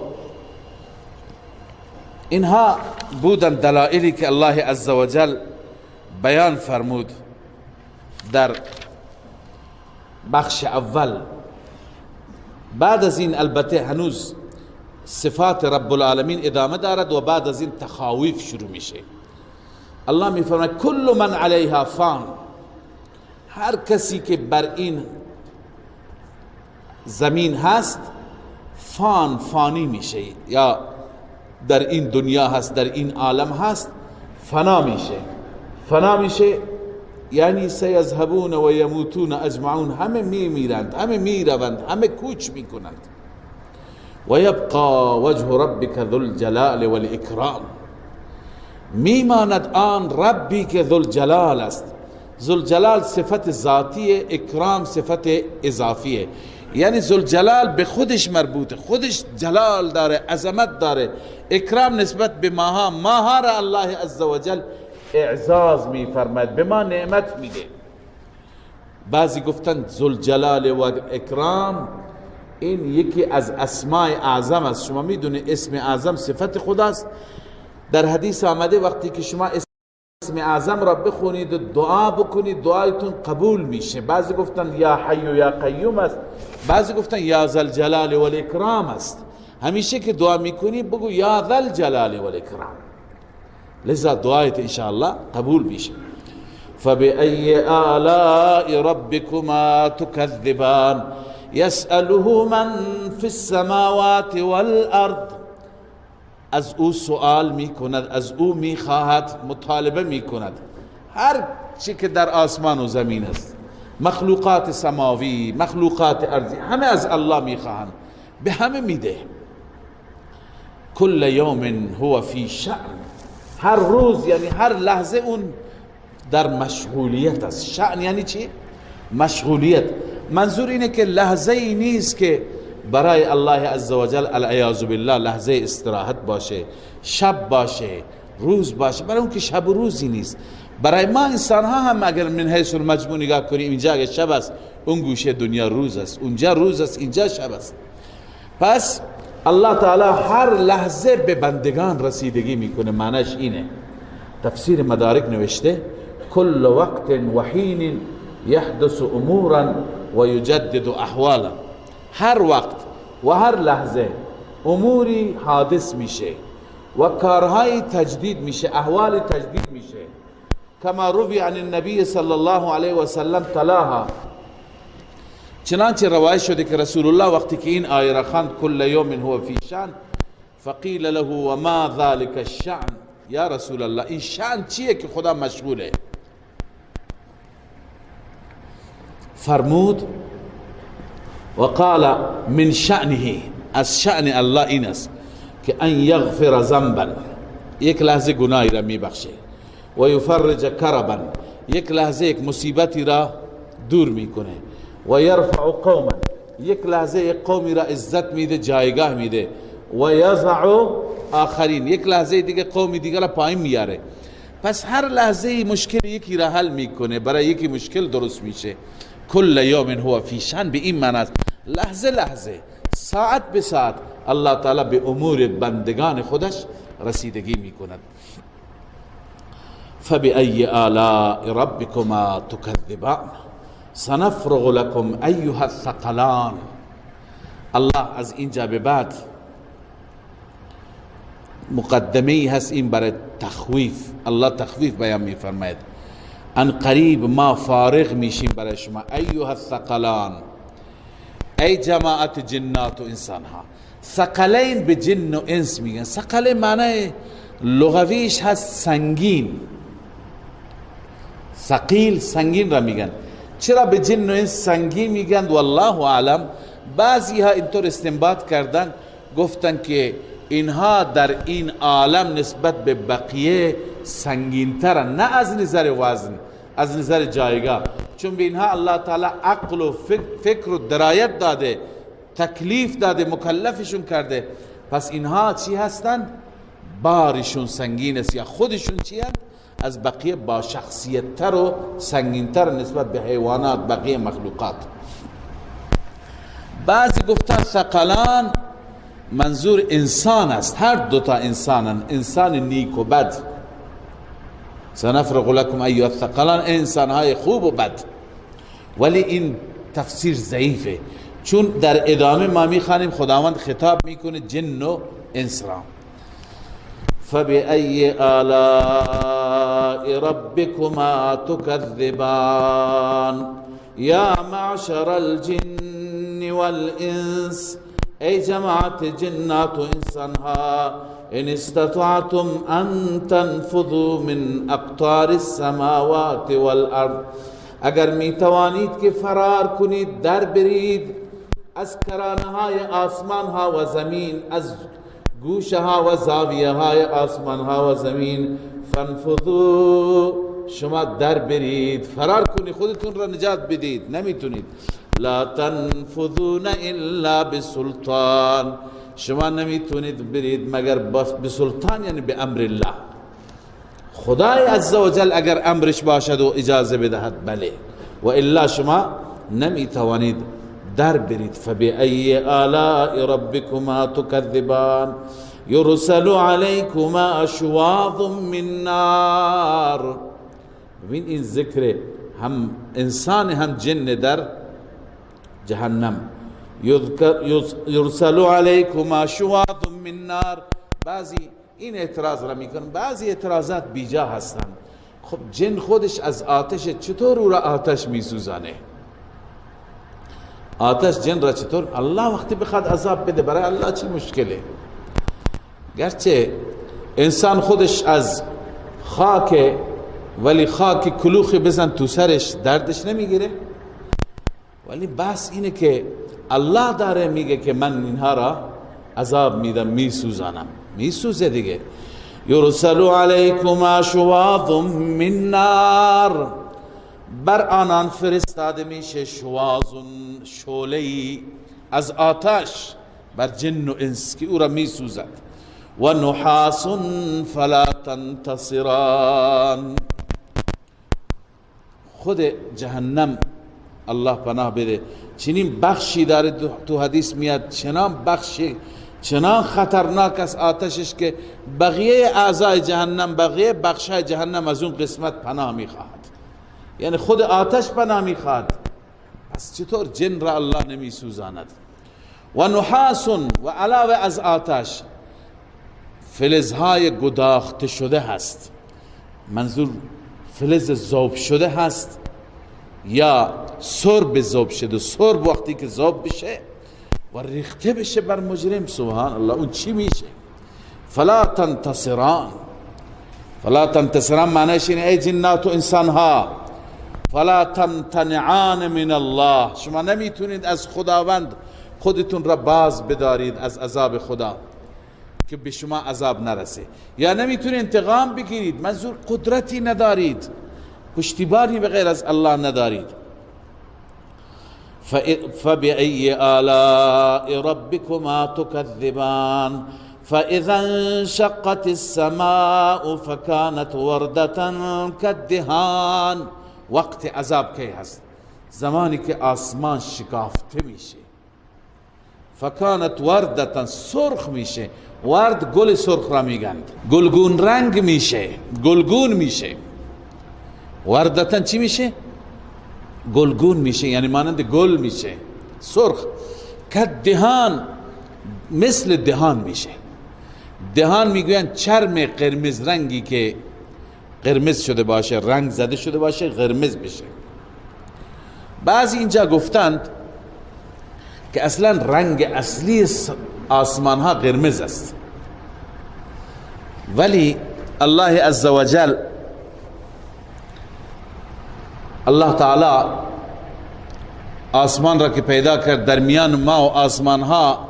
اینها بودن دلائلی که الله عزوجل بیان فرمود در بخش اول. بعد از این البته هنوز صفات رب العالمین ادامه دارد و بعد از این تخاویف شروع میشه. الله میفرماید کل من علیها فان، هر کسی که بر این زمین هست فانی میشه، یا در این دنیا هست، در این عالم هست، فنا میشه یعنی سیذهبون و یموتون اجمعون، همه میمیرند، همه میروند، همه کوچ میکنند. و یبقى وجه ربک ذو الجلال والاکرام، میماند آن ربی که ذو الجلال است. ذوالجلال صفت ذاتیه، اکرام صفت اضافیه، یعنی ذوالجلال به خودش مربوطه، خودش جلال داره، عظمت داره. اکرام نسبت به ماها را الله عزوجل اعزاز می فرماید، به ما نعمت میده. بعضی گفتن ذوالجلال و اکرام این یکی از اسماء اعظم است. شما میدونه اسم اعظم صفت خداست. در حدیث آمده وقتی که شما اسم اعظم را بخونید و دعا بکنید دعایتون قبول میشه. بعضی گفتن یا حی و یا قیوم است، بعضی گفتن یا ذوالجلال والاکرام است. همیشه که دعا میکنی بگو یا ذوالجلال والاکرام، لذا دعایت انشاءالله قبول میشه. فبأي آلاء ربكما تكذبان يسأله من في السماوات والأرض، از او سؤال میکند، از او میخواهد، مطالبه میکند. هر چی که در آسمان و زمین است، مخلوقات سماوی، مخلوقات ارضی، همه از الله میخواهند، به همه میده. کل یوم هو فی شأن، هر روز یعنی هر لحظه اون در مشغولیت است. شأن یعنی چی؟ مشغولیت. منظور اینه که لحظه ای نیست که برای الله عزوجل العیاذ بالله لحظه استراحت باشه، شب باشه، روز باشه. برای اون که شب و روزی نیست، برای ما انسان ها هم اگر من حیث المجموع نگاه کنیم، اینجا اگر شب است اون گوشه دنیا روز است، اونجا روز است اینجا شب است. پس الله تعالی هر لحظه به بندگان رسیدگی میکنه. معنیش اینه، تفسیر مدارک نوشته کل وقت و حین یحدث امورا و یجدد احوالا، هر وقت و هر لحظه اموری حادث میشه و کارهای تجدید میشه، احوال تجدید میشه. کما روی عن النبی صلی الله علیه و سلم تلاها، چنانچه روایت شده که رسول الله وقتی که این آیه را خواند کل یوم هو فی شأن فقیل له و ما ذلك الشأن، یا رسول الله این شأن چیه که خدا مشغوله؟ فرمود و قال من شأنه، از شأن الله این است که ان یغفر ذنبا، یک لحظه گناهی را میبخشه، و یفرج کربا، یک لحظه یک مصیبتی را دور میکنه، و یرفع قوما، یک لحظه یک قومی را عزت میده، جایگاه میده، و یضع آخرین، یک لحظه دیگه قومی دیگه را پایین میاره. پس هر لحظه مشکل یکی را حل میکنه، برای یکی مشکل درست میشه. کل یوم هو فی شأن به این معنی است لحظه لحظه، ساعت به ساعت الله تعالی به امور بندگان خودش رسیدگی میکند. فبأي آلاء ربكما تكذبان سنفرغ لكم أيها الثقلان. الله از اینجا به بعد مقدمه هست این برای تخویف. الله تخویف بیان میفرماید، ان قریب ما فارغ میشیم برای شما. ایها الثقلان، ای جماعت جنات و انسان ها. ثقلین به جن و انس میگن. ثقل معنی لغویش هست سنگین، ثقیل سنگین را میگن. چرا به جن و انس سنگین میگن؟ والله اعلم. بعضی ها اینطور استنباط کردن، گفتن که اینها در این عالم نسبت به بقیه سنگین ترن، نه از نظر وزن، از نظر جایگاه، چون به اینها الله تعالی عقل و فکر و درایت داده، تکلیف داده، مکلفشون کرده. پس اینها چی هستن؟ بارشون سنگین است، یا خودشون چی هستن؟ از بقیه با شخصیت تر و سنگین تر نسبت به حیوانات، بقیه مخلوقات. بعضی گفتن ثقلان منظور انسان است، هر دوتا انسانن، انسان نیک و بد. سنفرغ لكم ایها الثقلان، انسان های خوب و بد. ولی این تفسیر ضعیفه، چون در ادامه ما میخوانیم خداوند خطاب میکنه جن و انس را. فبأي آلاء ربكما تكذبان یا معشر الجن والانس، ای جماعت جنات و انسان ها، ان استطعتم ان تنفذوا من اقطار السماوات والارض، اگر می توانید که فرار کنید، در برید از کرانه های آسمان ها و زمین، از گوشه ها و زاویه های آسمان ها و زمین، فانفذوا، شما در برید، فرار کنید، خودتون را نجات بدید. نمیتونید. لا تنفذون الا بسلطان، شما نمیتونید برید مگر بسلطان، یعنی به امر الله. خدای عزوجل اگر امرش باشد و اجازه بدهد بله، و الا شما نمیتوانید در برید. فبأي آلاء ربكما تكذبان يرسل عليكما شواظ من نار. ببین این ذکر هم انسان هم جن در جهنم. یرسل علیکما شواظ من نار. بعضی این اعتراض را میکنن، بعضی اعتراضات بیجا هستن. خب جن خودش از آتش، چطور او را آتش میسوزانه؟ آتش جن را چطور؟ الله وقتی بخواد عذاب بده، برای الله چی مشکله؟ گرچه انسان خودش از خاک، ولی خاک کلوخی بزن تو سرش دردش نمیگیره. ولی بس اینه که الله داره میگه که من اینها را عذاب میدم، میسوزانم، میسوزه دیگه. یرسل علیکما شواظ من نار، بر آنان فرستاده میشه شواظ، شعله‌ای از آتش بر جن و انس که او را میسوزد. و نحاس فلا تنتصران، خود جهنم الله پناه بده چنین بخشی داره تو حدیث میاد، چنان بخشی چنان خطرناک است آتشش که بقیه اعضای جهنم، بقیه بخشای جهنم از اون قسمت پناه میخواهد، یعنی خود آتش پناه میخواهد. پس چطور جن را الله نمی سوزاند؟ و نحاس، و علاوه از آتش فلزهای گداخته شده هست، منظور فلز ذوب شده هست یا سرب ذوب شده. سرب وقتی که ذوب بشه و ریخته بشه بر مجرم، سبحان الله، اون چی میشه؟ فلا تنتصران. فلا تنتصران معنیش اینه ای جنات و انسان ها، فلا تمتنعان من الله، شما نمیتونید از خداوند خودتون را باز بدارید از عذاب خدا که به شما عذاب نرسه، یا نمیتونید انتقام بگیرید، منظور قدرتی ندارید، پشتیبانی بغیر از الله ندارید. فبأي آلاء ربكما تكذبان فإذا انشقت السماء فكانت وردة كالدهان. وقت عذاب کی هست؟ زمانی که آسمان شکافته میشه، فکانت وردتا، سرخ میشه. ورد گل سرخ را میگن، گلگون رنگ میشه، گلگون میشه. وردتا چی میشه؟ گلگون میشه، یعنی مانند گل میشه، سرخ. کدهان، مثل دهان میشه. دهان میگوین چرم قرمز رنگی که قرمز شده باشه، رنگ زده شده باشه، قرمز بشه. بعضی اینجا گفتند که اصلا رنگ اصلی آسمان ها قرمز است، ولی الله عزوجل، الله تعالی آسمان را که پیدا کرد، در میان ما و آسمان ها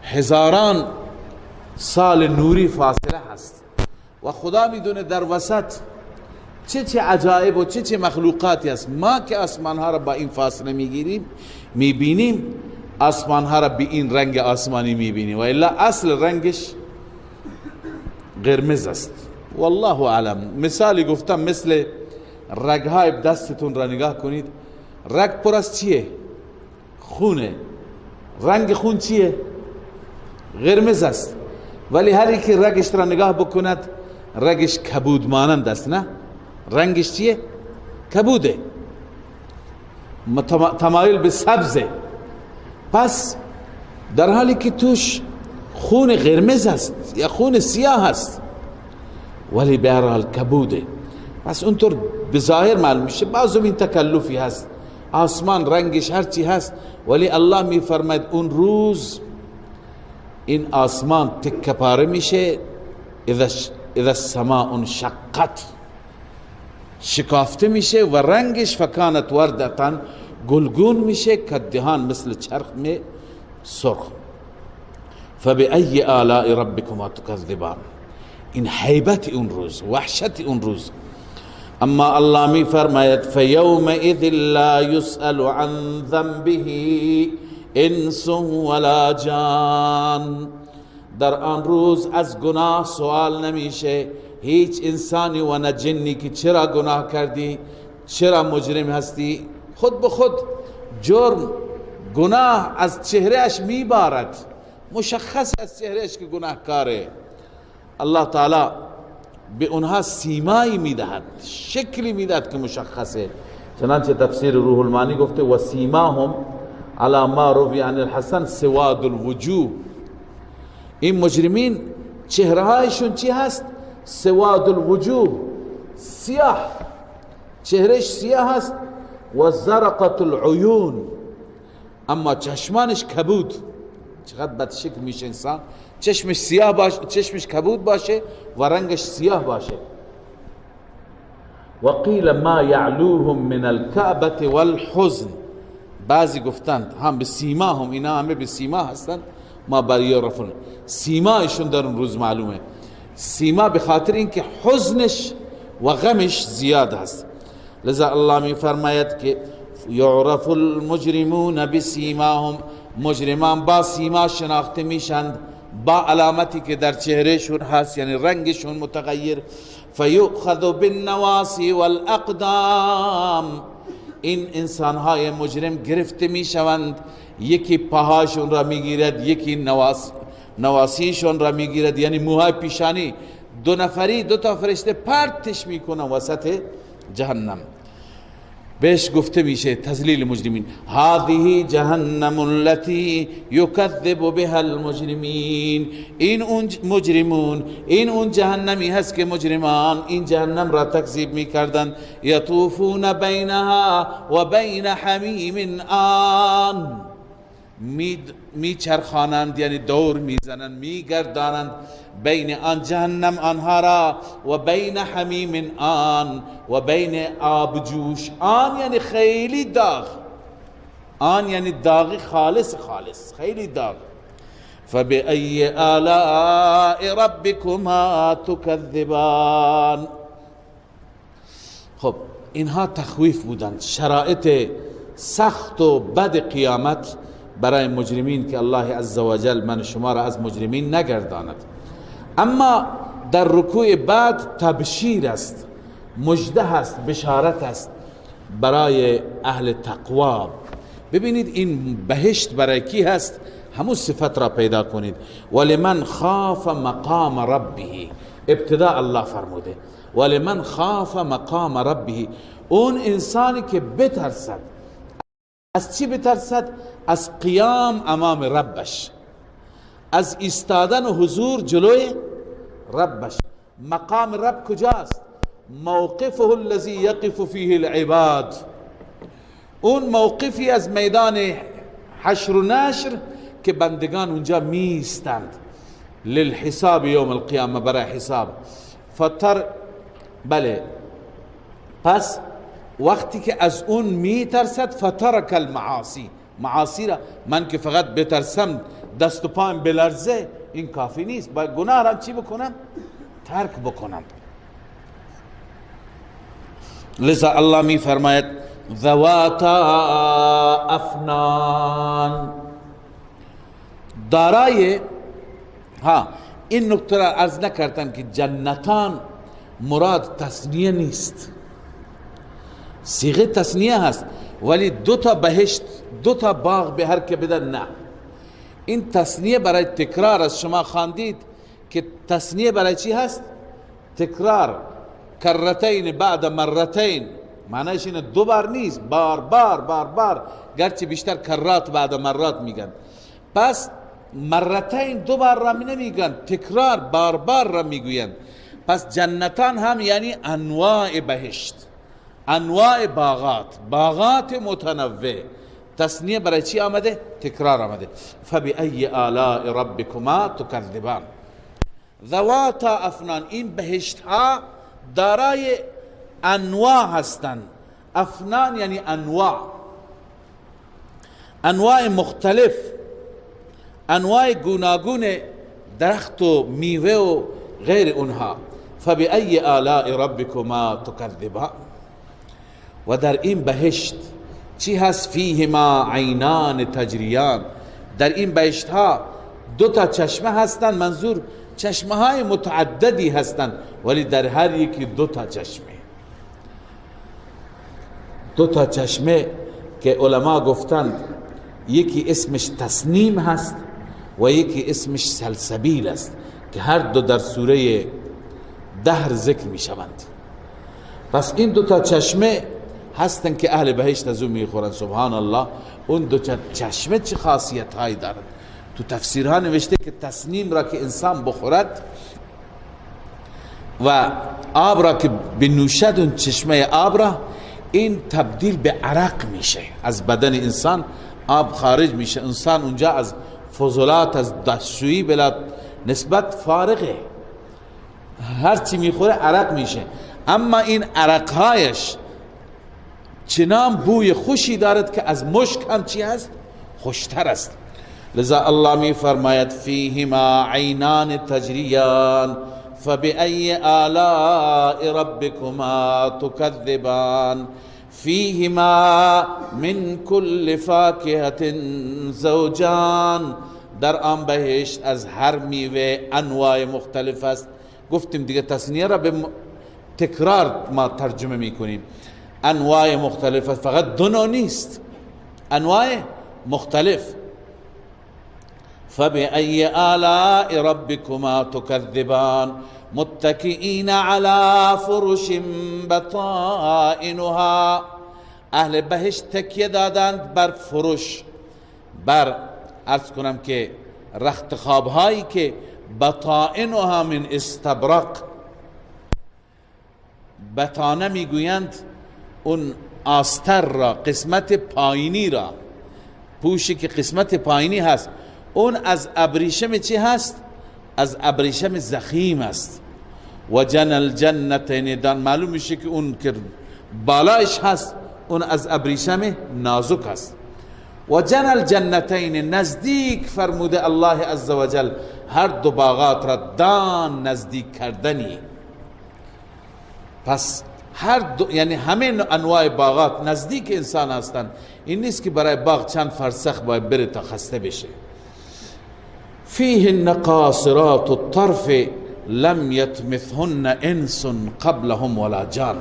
هزاران سال نوری فاصله هست و خدا میدونه در وسط چه عجایب و چه مخلوقاتی هست. ما که آسمان ها را با این فاصله میبینیم، آسمان ها را به این رنگ آسمانی میبینیم، و الا اصل رنگش قرمز است. والله اعلم. مثالی گفتم، مثل رگ های دستتون را نگاه کنید، رگ پر از چیه؟ خونه. رنگ خون چیه؟ قرمز است، ولی هر کی رگش را نگاه بکند رگش کبود مانند است، نه؟ رنگش چیه؟ کبوده، تمایل به سبزه. پس در حالی که توش خون قرمز است یا خون سیاه است، ولی به هر حال کبوده. پس اونطور به ظاهر معلوم میشه. بعضو این تکلفی هست، آسمان رنگش هرچی هست، ولی الله میفرماید اون روز این آسمان تکه پاره میشه. اذا السماء انشقت، شکافته میشه و رنگش فکانت وردتن، گلگون میشه، کدهان، مثل چرخ سرخ. فبأي آلاء ربكما تكذبان. این حیبت اون روز، وحشت اون روز. اما الله می فرماید فیومئذ لا يسأل عن ذنبه انس ولا جان. در آن روز از گناه سوال نمیشه هیچ انسانی و نه جنی که چرا گناه کردی، چرا مجرم هستی. خود به خود جرم، گناه از چهرهش میبارد، مشخص از چهرهش که گناهکاره. الله تعالی به اونها سیمایی میدهد، شکلی میدهد که مشخصه. چنانچه تفسیر روح المانی گفته و سیماهم علی ما روی عن الحسن سواد الوجوه. این مجرمین چهرهایشون چی هست؟ سواد الوجوه، سیاه، چهرهش سیاه هست. و زرقت العیون، اما چشمانش کبود. چقدر بد شکل میشه انسان، چشمش سیاه باشه، چشمش کبود باشه و رنگش سیاه باشه. و قیل ما یعلوهم من الکعبة والحزن. بعضی گفتند هم به سیما هم، اینا همه به سیما هستند، ما برای رفون سیمایشون در اون روز معلومه. سیما به خاطر اینکه حزنش و غمش زیاد هست. لذا الله می فرماید که یعرف المجرمون بسیماهم، مجرمان با سیما شناخته میشند. با علامتی که در چهرهشون هست، یعنی رنگشون متغیر. فیؤخذ بالنواصی والاقدام، این انسانهای مجرم گرفته میشوند، یکی پاهاشون را میگیرد، یکی نواسیشون را میگیرد، یعنی موهای پیشانی، دو نفری دو تا فرشته پرتش میکنن وسط جهنم. بهش گفته میشه تذلیل مجرمین، هذه جهنم التي یکذب بها المجرمین، این اون مجرمون، این اون جهنمی هست که مجرمان این جهنم را تکذیب میکردن. یطوفون بینها و بین حمیم آن، می چرخانند یعنی دور میزنند، میگردانند بین آن جهنم آنها را، و بین حمیم آن، و بین آبجوش آن، یعنی خیلی داغ، آن یعنی داغی خالص خیلی داغ. فبأي آلاء ربكما تكذبان. خب اینها تخویف بودند، شرایط سخت و بد قیامت برای مجرمین که الله عزوجل من شما را از مجرمین نگرداند. اما در رکوع بعد تبشیر است، مژده است، بشارت است برای اهل تقوا. ببینید این بهشت برای کی هست؟ همون صفت را پیدا کنید. ولمن خاف مقام ربه، ابتدا الله فرموده ولمن خاف مقام ربه، اون انسانی که بترسد. از چی بترسد؟ از قیام امام ربش، از ایستادن و حضور جلوی ربش. مقام رب کجاست؟ موقفه الذي يقف فيه العباد، اون موقفی از میدان حشر و نشر که بندگان اونجا میستند للحساب یوم القیامه، برای حساب. بله، پس وقتی که از اون میترسد فترک المعاصی، معاصی را، من که فقط بترسم دست و پایم بلرزه این کافی نیست، باید گناه را چی بکنم؟ ترک بکنم. لذا الله می فرماید ذواتا افنان، دارای، این نکته را عرض نکردم که جنتان مراد تثنیه نیست، صیغه تثنیه هست، ولی دو تا بهشت، دو تا باغ به هر که بدن، نه، این تثنیه برای تکرار. از شما خواندید که تثنیه برای چی هست؟ تکرار، کرتین بعد مرتین، معنیش اینه دو بار نیست، بار بار بار بار، گرچه بیشتر کرات بعد مرات میگن. پس مرتین دو بار را نمیگن، تکرار بار بار را میگوین. پس جنتان هم یعنی انواع بهشت، انواع باغات، باغات متنوع. تثنیه برای چی آمده؟ تکرار آمده. فبأي آلاء ربكما تكذبان. ذواتا افنان، این بهشت ها دارای انواع هستند. افنان یعنی انواع، انواع مختلف، انواع گوناگون درخت و میوه و غیر اونها. فبأي آلاء ربكما تكذبان. و در این بهشت چی هست؟ فیهما عینان تجریان، در این بهشت ها دو تا چشمه هستند، منظور چشمه های متعددی هستند، ولی در هر یکی دو تا چشمه، دو تا چشمه که علما گفتند یکی اسمش تسنیم هست و یکی اسمش سلسبیل است که هر دو در سوره دهر ذکر می شوند. پس این دو تا چشمه هستن که اهل بهشت از اون میخورن. سبحان الله، اون دو چشمه چه خاصیت هایی دارد. تو تفسیرها نوشته که تسنیم را که انسان بخورد و آب را که بنوشد، اون چشمه آب را، این تبدیل به عرق میشه، از بدن انسان آب خارج میشه، انسان اونجا از فضلات، از دستشویی بلا نسبت فارغه، هر چی میخوره عرق میشه. اما این عرقهایش چنان بوی خوشی دارد که از مشک هم چی هست؟ خوشتر است. لذا الله می فرماید فیهما عینان تجریان فبأي آلاء ربكما تكذبان فیهما من كل فاکهة زوجان، در آن بهشت از هر میوه انواع مختلف است. گفتیم دیگه تصنیه را به تکرار ما ترجمه میکنیم. انواع مختلف است، فقط دو نوع نیست، انواع مختلف. فبأي آلاء ربكما تكذبان متكئين على فرش بطائنها. اهل بهشت تکیه دادند بر فرش، بر عرض کنم که رخت خوابهایی که بطائنها من استبرق، بطانه میگویند اون آستر را، قسمت پایینی را، پوشی که قسمت پایینی هست، اون از ابریشم چی هست؟ از ابریشم زخیم است. و جن الجنتین دان، معلوم میشه که اون که بالایش هست اون از ابریشم نازک است. و جن الجنتین، نزدیک فرموده الله عزوجل هر دو باغات را، دان نزدیک کردنی. پس هر دو، یعنی همه انواع باغات نزدیک انسان هستند. این نیست که برای باغ چند فرسخ باید بره تا خسته بشه. فیهن قاصرات الطرف لم یطمثهن انس قبلهم ولا جان.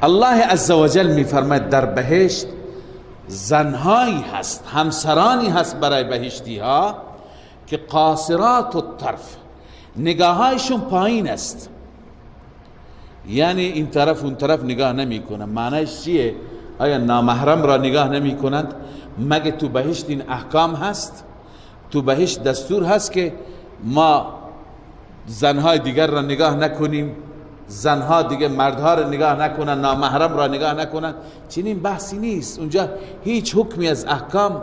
الله عزوجل میفرماید در بهشت زنهایی هست، همسرانی هست برای بهشتی ها که قاصرات الطرف، نگاهایشون پایین است، یعنی این طرف اون طرف نگاه نمی کنند. معنیش چیه؟ آیا نامحرم را نگاه نمی کنند؟ مگه تو بهشت این احکام هست؟ تو بهشت دستور هست که ما زنهای دیگر را نگاه نکنیم، زنها دیگه مردها را نگاه نکنن، نامحرم را نگاه نکنن؟ چنین بحثی نیست. اونجا هیچ حکمی از احکام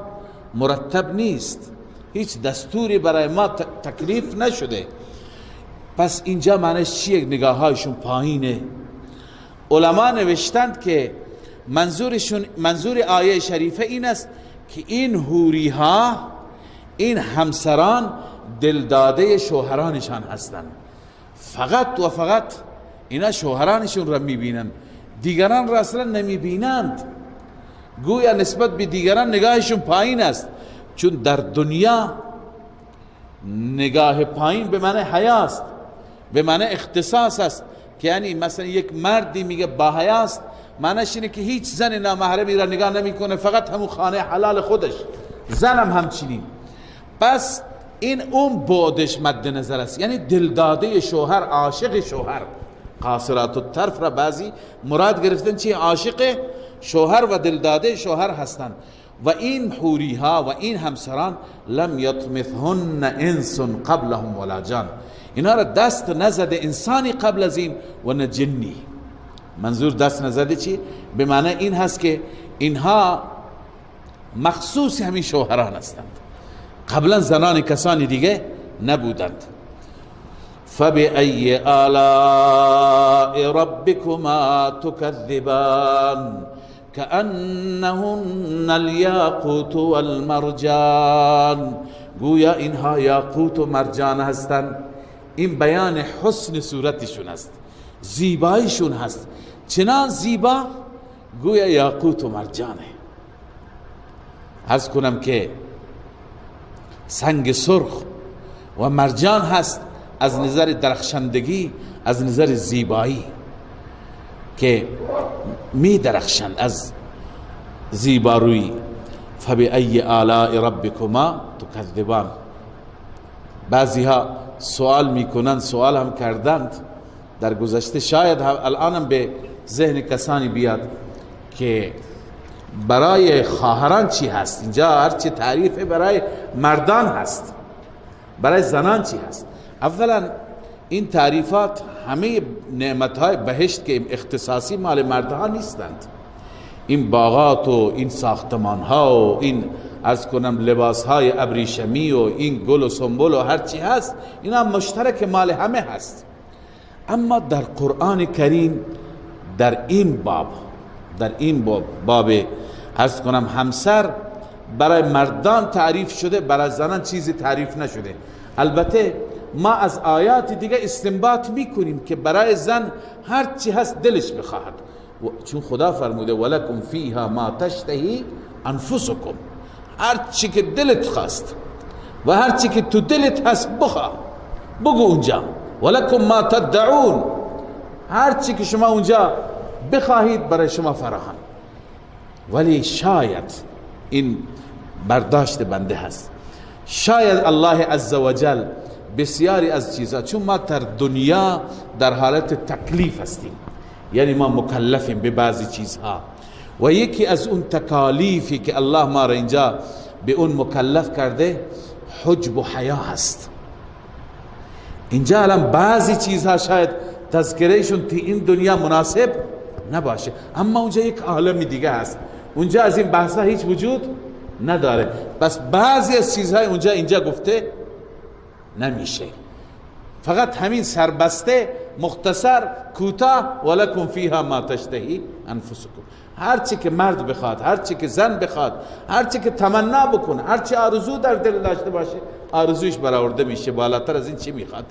مرتب نیست، هیچ دستوری برای ما تکلیف نشده. پس اینجا معنیش چیه نگاههایشون پایینه؟ علما نوشتند که منظور آیه شریفه این است که این حوری ها، این همسران دلداده شوهرانشان هستند. فقط و فقط اینا شوهرانشون را میبینند، دیگران را اصلا نمیبینند. گویا نسبت به دیگران نگاهشون پایین است، چون در دنیا نگاه پایین به معنی حیا است، به معنی اختصاص است. که یعنی مثلا یک مردی میگه با حیا است، معنیش اینه که هیچ زن نامحرمی را نگاه نمیکنه، فقط همون خانه حلال خودش. زنم همچنین. پس این اون بعدش مد نظر است، یعنی دلداده شوهر، عاشق شوهر. قاصرات الطرف را بعضی مراد گرفتن چی؟ عاشق شوهر و دلداده شوهر هستند. و این حوری ها و این همسران لم یطمثهن انس قبلهم ولا جان، اینا را دست نزده انسانی قبل از این و نه جنی. منظور دست نزده چی؟ به معنی این هست که اینها مخصوص همین شوهران هستند، قبلا زنان کسانی دیگه نبودند. فبأي آلاء ربكما تكذبان كأنهن الياقوت والمرجان. گویا اینها یاقوت و مرجان هستند. این بیان حسن صورتشون است، زیبایشون هست، چنان زیبا گویا یاقوت و مرجانه. عرض کنم که سنگ سرخ و مرجان هست از نظر درخشندگی، از نظر زیبایی که می درخشند از زیبارویی. فبأي آلاء ربكما تكذبان. بعضی ها سوال میکنند، سوال هم کردند در گذشته، شاید الانم به ذهن کسانی بیاد که برای خواهران چی هست؟ اینجا هرچی تعریف برای مردان هست، برای زنان چی هست؟ اولا این تعریفات همه نعمتهای بهشت که اختصاصی مال مردها نیستند. این باغات و این ساختمان ها و این عرض کنم لباس های ابریشمی و این گل و سنبل و هر چی هست، اینا مشترک مال همه هست. اما در قرآن کریم در این باب عرض کنم همسر برای مردان تعریف شده، برای زنان چیزی تعریف نشده. البته ما از آیات دیگه استنباط میکنیم که برای زن هر چی هست دلش بخواهد، چون خدا فرموده ولکم فیها ما تشتهی انفسکم، هر چی که دلت خواست و هر چی که تو دلت هست بخواه، بگو اونجا ولکم ما تدعون، هر چی که شما اونجا بخواهید برای شما فراهم. ولی شاید این برداشت بنده هست، شاید الله عزوجل بسیاری از چیزها، چون ما در دنیا در حالت تکلیف هستیم، یعنی ما مکلفیم به بعضی چیزها، و یکی از اون تکالیفی که الله ما را اینجا به اون مکلف کرده حجب و حیا هست. اینجا الان بعضی چیزها شاید تذکرهشون تی این دنیا مناسب نباشه، اما اونجا یک عالم دیگه هست، اونجا از این بحثا هیچ وجود نداره، بس بعضی از چیزهای اونجا اینجا گفته نمیشه. فقط همین سربسته مختصر کوتاه ولکم فیها ما تشتهی انفسکم، هر چی که مرد بخواد، هر چی که زن بخواد، هر چی که تمنا بکنه، هر چی آرزو در دل داشته باشه آرزوش برآورده میشه، بالاتر از این چی میخواد؟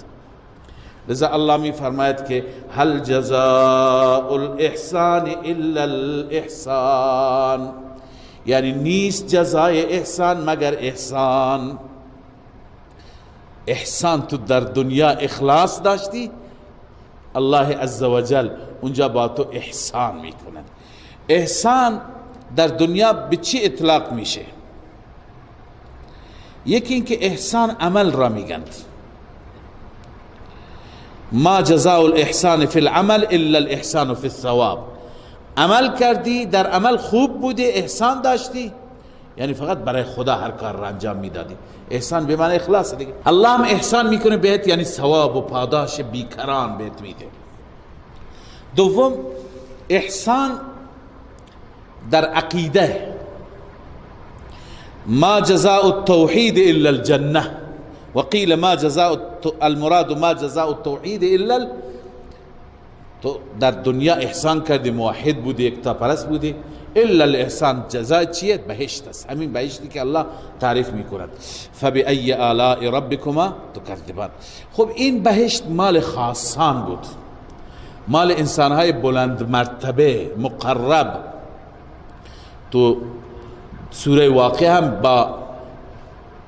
لذا الله می فرماید که هل جزاء الاحسان الا الاحسان، یعنی نیست جزای احسان مگر احسان. احسان تو در دنیا اخلاص داشتی، الله عزوجل اونجا با تو احسان میکند. احسان در دنیا به چی اطلاق میشه؟ یکی این که احسان عمل را میگند، ما جزاء الاحسان فی العمل الا الاحسان فی الثواب، عمل کردی در عمل خوب بوده احسان داشتی، یعنی فقط برای خدا هر کار را انجام میدادی، احسان به معنی اخلاص دیگه. الله هم احسان میکنه بهت، یعنی ثواب و پاداش بیکران بهت میده. دوم احسان در عقیده، ما جزاء التوحید الا الجنه، وقیل ما جزاء المراد ما جزاء التوحید الا تو در دنیا احسان کردی، موحد بودی، یکتا پرست بودی، الا الاحسان جزای چیه؟ بهشت است، همین بهشتی که الله تعریف میکند. فبأی آلاء ربکما تکذبان. خب این بهشت مال خاصان بود، مال انسانهای بلند مرتبه مقرب. تو سوره واقعه هم با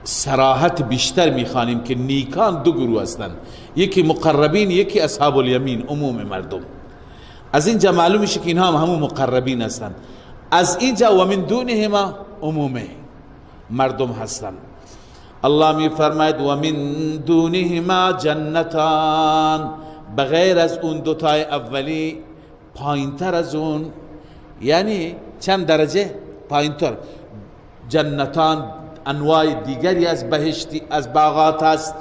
صراحت بیشتر میخوانیم که نیکان دو گروه هستند، یکی مقربین، یکی اصحاب الیمین، عموم مردم. از اینجا معلوم میشه که اینها هم همون مقربین هستند، از اینجا و من دونهما عموم مردم هستند. الله می فرماید و من دونهما جنتان، بغیر از اون دوتای اولی پایینتر از اون، یعنی چند درجه پایینتر، جنتان انواع دیگری از بهشتی از باغات است.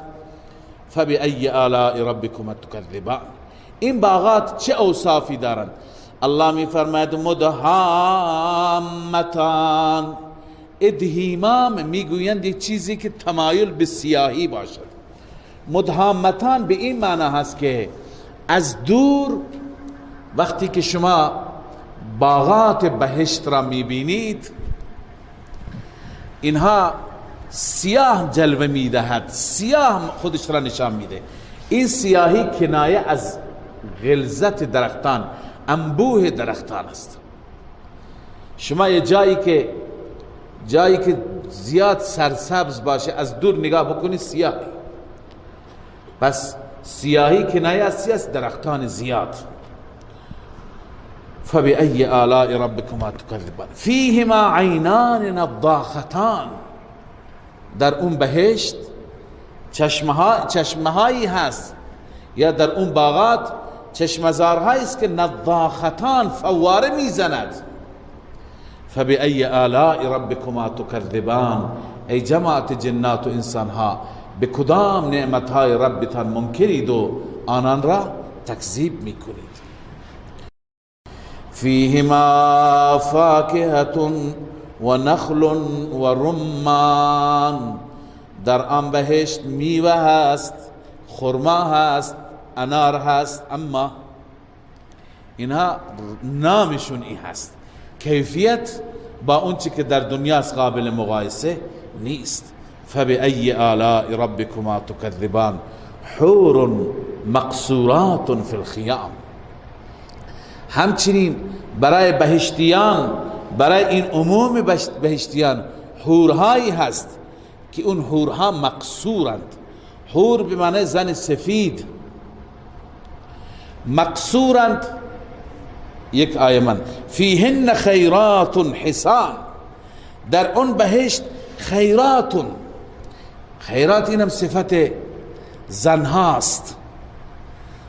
فبأی آلاء ربکما تکذبان، این باغات چه اوصافی دارند؟ الله می فرماید مدهامتان، ادهیمام میگویند یک چیزی که تمایل به سیاهی باشد. مدهامتان به این معنی هست که از دور وقتی که شما باغات بهشت را میبینید اینها سیاه جلوه میدهد، سیاه خودش را نشان میده. این سیاهی کنایه از غلظت درختان، انبوه درختان است. شما یه جایی که زیاد سرسبز باشه از دور نگاه بکنی سیاهی، پس سیاهی کنایه از سیاه درختان زیاد. فبأي آلاء ربكما تكذبان فيهما عینان نضاختان، در اون بهشت چشمهایی هست، یا در اون باغات چشمزارهایی است که نضاختان فواره میزند. فبأي آلاء ربكما تكذبان، ای جماعت جنات و انسانها به کدام نعمتهای ربتان منکرید و آنان را تکذیب میکنید. فیهما فاکهة و نخل و رمان، در آن بهشت میوه هست، خرما هست، انار هست، اما اینها نامشون این هست، کیفیت با اون چی که در دنیا قابل مقایسه نیست. فبأي آلاء ربكما تكذبان حور مقصورات في الخیام، همچنین برای بهشتیان، برای این عموم بهشتیان حورهایی هست که اون حورها مقصورند. حور به معنی زن سفید، مقصورند. یک آیه من فیهن خیرات حسان، در اون بهشت خیرات، خیرات اینم صفت زنهاست،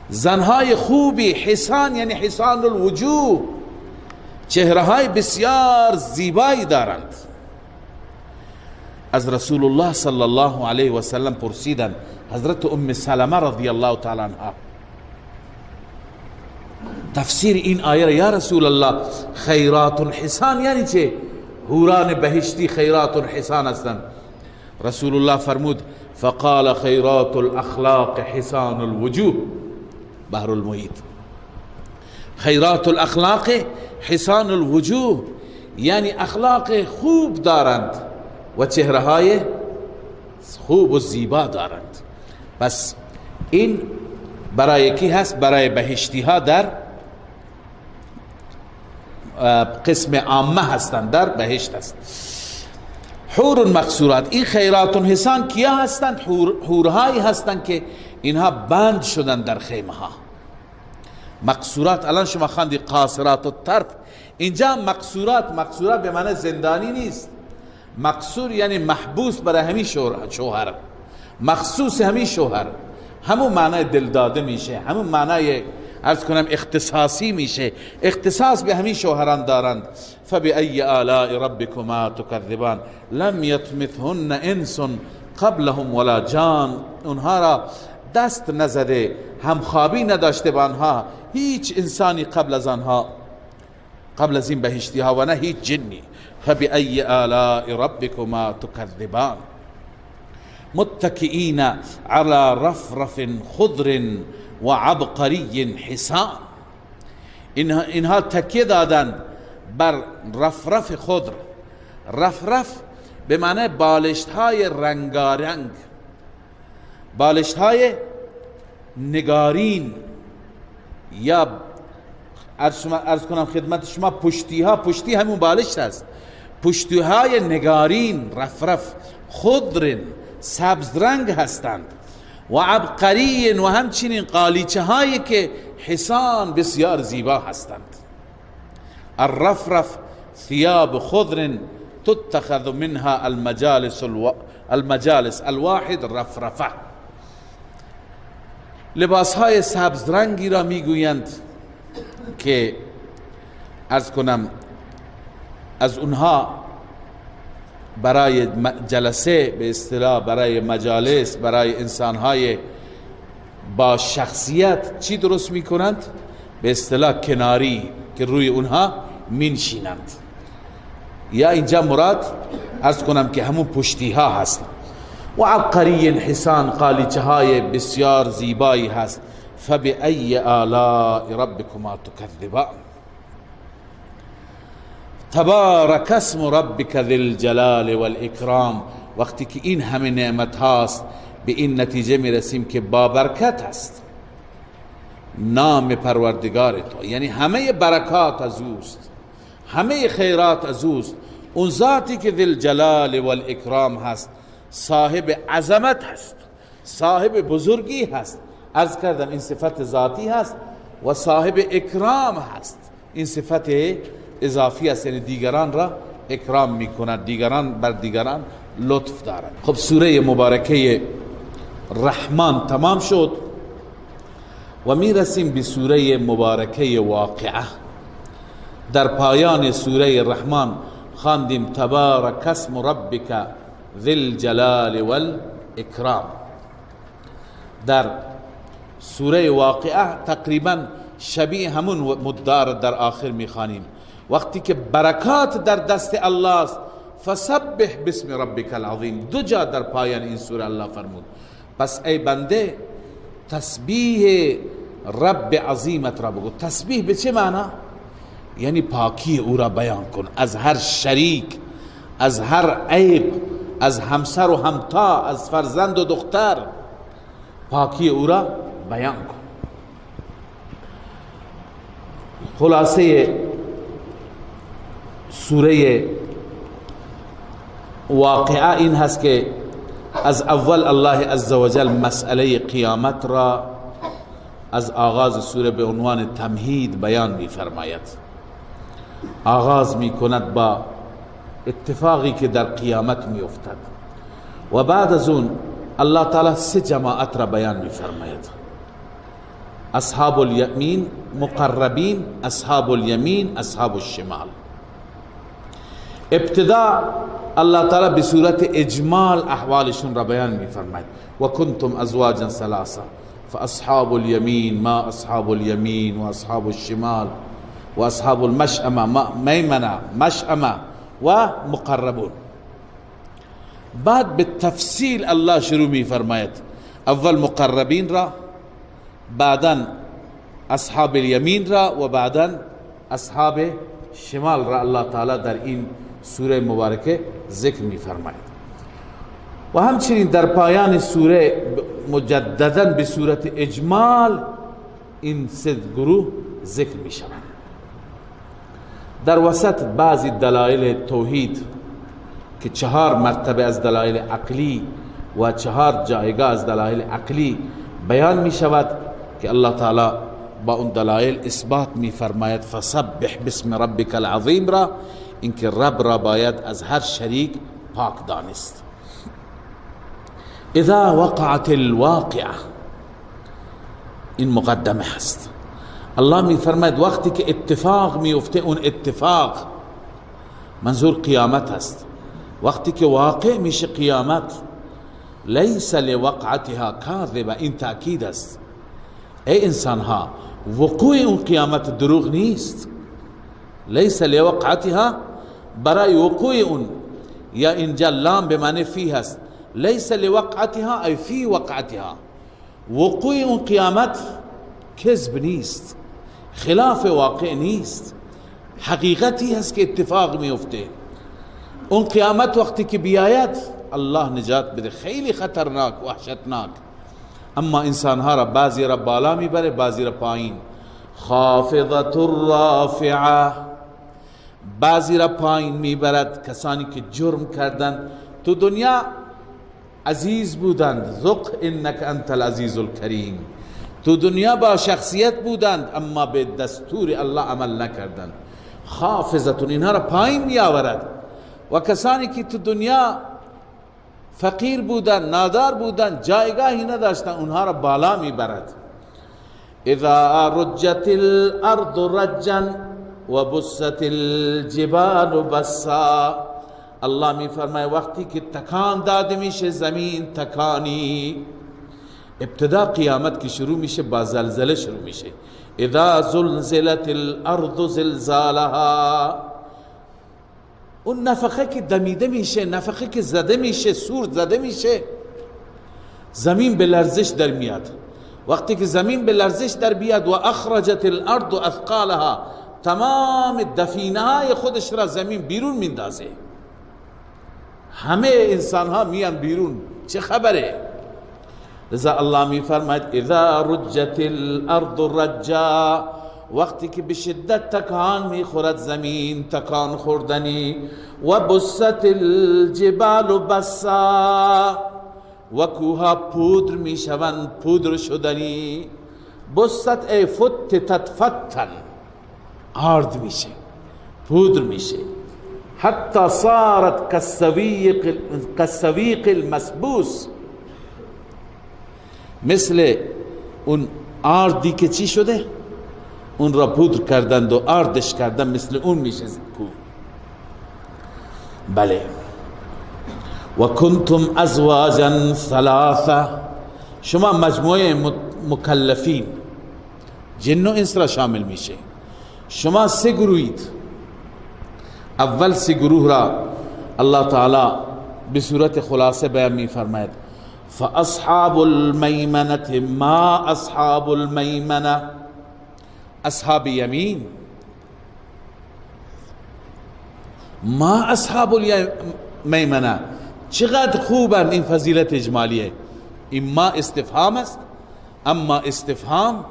زنهای خوبی. حسان یعنی حسان الوجوه، چهرههای بسیار زیبایی دارند. از رسول الله صلی الله علیه و سلم پرسیدند، حضرت ام سلمه رضی الله تعالی عنها، تفسیر این آیه یا رسول الله خیرات حسان یعنی چه؟ حوران بهشتی خیرات حسان هستند. رسول الله فرمود فقال خیرات الاخلاق حسان الوجوه، بحر المحیط. خیرات الاخلاق حسان الوجوه یعنی اخلاق خوب دارند و چهره‌های خوب و زیبا دارند. پس این برای کی هست؟ برای بهشتی ها در قسم عامه هستند، در بهشت هست. حور مقصورات، این خیرات حسان کیا هستند؟ حورهایی هستند که اینها بند شدند در خیمه ها. مقصورات الان شما خواندی قاصرات الطرف، اینجا مقصورات، مقصورات به معنی زندانی نیست. مقصور یعنی محبوس برای همین شوهر، مخصوص همین شوهر، همون معنی دل داده میشه، همون معنی عرض کنم اختصاصی میشه، اختصاص به همین شوهران دارند. فبأي آلاء ربكما تكذبان لم يطمثهن انس قبلهم ولا جان، اونها را دست نزده، همخوابی نداشته با آنها هیچ انسانی قبل از آنها، قبل از این بهشتی ها، و نه هیچ جنی. فبأي آلاء ربكما تكذبان متكئين على رفرف خضر و عبقری حسان، اینها تکیه دادند بر رفرف خضر. رفرف به معنی بالشت های رنگارنگ، بالشت های نگارین، یا عرض کنم خدمت شما پشتی ها، پشتی همون بالشت هست، پشتی های نگارین، رفرف، خضر سبز رنگ هستند، و عبقری و همچنین قالیچه هایی که حسان بسیار زیبا هستند. الرفرف ثياب خضر تتخذ منها المجالس الواحد رفرفه، لباس های سبز رنگی را میگویند که عرض کنم از اونها برای جلسه، به اصطلاح برای مجالس، برای انسانهای با شخصیت چی درست میکنند؟ به اصطلاح کناری که روی اونها مینشینند. یا اینجا مراد عرض کنم که همون پشتی ها هست. و عبقری حسان، قالیچه های بسیار زیبایی هست. فبأي آلاء ربكما تكذبان تبارک اسم ربک ذی الجلال والاکرام. وقتی که این همه نعمت هاست به این نتیجه میرسیم که بابرکت هست نام پروردگار تو، یعنی همه برکات از اوست، همه خیرات از اوست. اون ذاتی که ذی الجلال والاکرام هست، صاحب عظمت هست، صاحب بزرگی هست. عرض کردم این صفت ذاتی هست و صاحب اکرام هست، این صفت اضافی است، یعنی دیگران را اکرام میکند، دیگران بر دیگران لطف دارند. خب سوره مبارکه رحمان تمام شد و میرسیم به سوره مبارکه واقعه. در پایان سوره رحمان خواندیم تبارک اسم ربک ذی الجلال والاکرام. در سوره واقعه تقریبا شبیه همون مدار در آخر میخوانیم. وقتی که برکات در دست الله است، فسبح باسم ربک العظیم. دو جا در پایان این سوره الله فرمود پس ای بنده تسبیح رب عظیمت را بگو. تسبیح به چه معنی؟ یعنی پاکی او را بیان کن از هر شریک، از هر عیب، از همسر و همتا، از فرزند و دختر، پاکی او را بیان کن. خلاصه سوره واقعه این هست که از اول الله عزوجل مسئله قیامت را از آغاز سوره به عنوان تمهید بیان می فرماید. آغاز می کند با اتفاقی که در قیامت می افتد و بعد از اون الله تعالی سه جماعت را بیان می فرماید: اصحاب الیمین، مقربین، اصحاب الیمین، اصحاب الشمال. ابتدا الله تعالی به صورت اجمال احوالشون را بیان می فرماید: و کنتم ازواجا ثلاثه فاصحاب الیمین ما اصحاب الیمین و اصحاب الشمال و اصحاب المشأمه میمنه مشأمه و مقربون. بعد به تفصیل الله شروع می فرماید: اول مقربین را، بعدا اصحاب الیمین را و بعدا اصحاب شمال را الله تعالی در این سوره مبارکه ذکر می فرماید. و همچنین در پایان سوره مجددا به صورت اجمال این سه گروه ذکر می شوند. در وسط بعضی دلایل توحید که 4 مرتبه از دلایل عقلی و 4 جایگاه از دلایل عقلی بیان می شود که الله تعالی با اون دلایل اثبات می فرماید: فسبح باسم ربک العظیم را، اینکه رب را باید از هر شریک پاک دانست. اذا وقعت الواقعه، این مقدمه هست. الله می فرماید وقتی که اتفاق می افته، اون اتفاق منظور قیامت هست. وقتی که واقع میشه قیامت، لیس لوقعتها کاذبه، این تأکید است. ای انسان ها، وقوع اون قیامت دروغ نیست. لیس لوقعتها، برای وقوع اون، یا اینجا لام به معنی فی هست. لیس لوقعتها ای فی وقعتها، وقوع اون قیامت کذب نیست، خلاف واقع نیست، حقیقتی هست که اتفاق میفته. اون قیامت وقتی که بیاید الله نجات بده، خیلی خطرناک وحشتناک. اما انسانها را بعضی را بالا میبره، بعضی را پایین. خافضة الرافعه، بعضی را پایین میبرد. کسانی که جرم کردند تو دنیا عزیز بودند، ذق انک انت العزیز الکریم، تو دنیا با شخصیت بودند اما به دستور الله عمل نکردند. خافضتون، اینها را پایین میآورد. و کسانی که تو دنیا فقیر بودند، نادار بودند، جایگاهی نداشتند، اونها را بالا میبرد. اذا رجت الارض رجا و بست الجبال بسا، الله می فرماید وقتی که تکان داده میشه زمین تکانی. ابتدا قیامت که شروع میشه با زلزله شروع میشه. اذا زلزلت الارض زلزالها، اون نفخه که دمیده میشه، نفخه که زده میشه، سور زده میشه، زمین به لرزش در میاد. وقتی که زمین به لرزش در بیاد و اخرجت الارض اثقالها، تمام دفینه های خودش را زمین بیرون میندازه، همه انسان ها میان بیرون، چه خبره؟ لذا الله می فرماید اذا رجت الارض رجا، وقتی که به شدت تکان میخورد زمین تکان خوردنی. و بست الجبال بسا، و کوها پودر میشوند پودر شدنی. بست ای فتتت فتن، آرد میشه، پودر میشه. حتی صارت کالسویق المسبوس، مثل اون آردی که چی شده اون را پودر کردند و آردش کردند، مثل اون میشه کو. بله. و کنتم ازواجا ثلاثه، شما مجموعه مکلفین جن و انس را شامل میشه. شما 3 گروهید. اول 3 گروه را الله تعالی به صورت خلاصه بیان می فرماید: فاصحاب المیمنه ما اصحاب المیمنه، اصحاب یمین. ما اصحاب المیمنه، چقدر خوبند. این فضیلت اجمالیه. این ما استفهام است، اما استفهام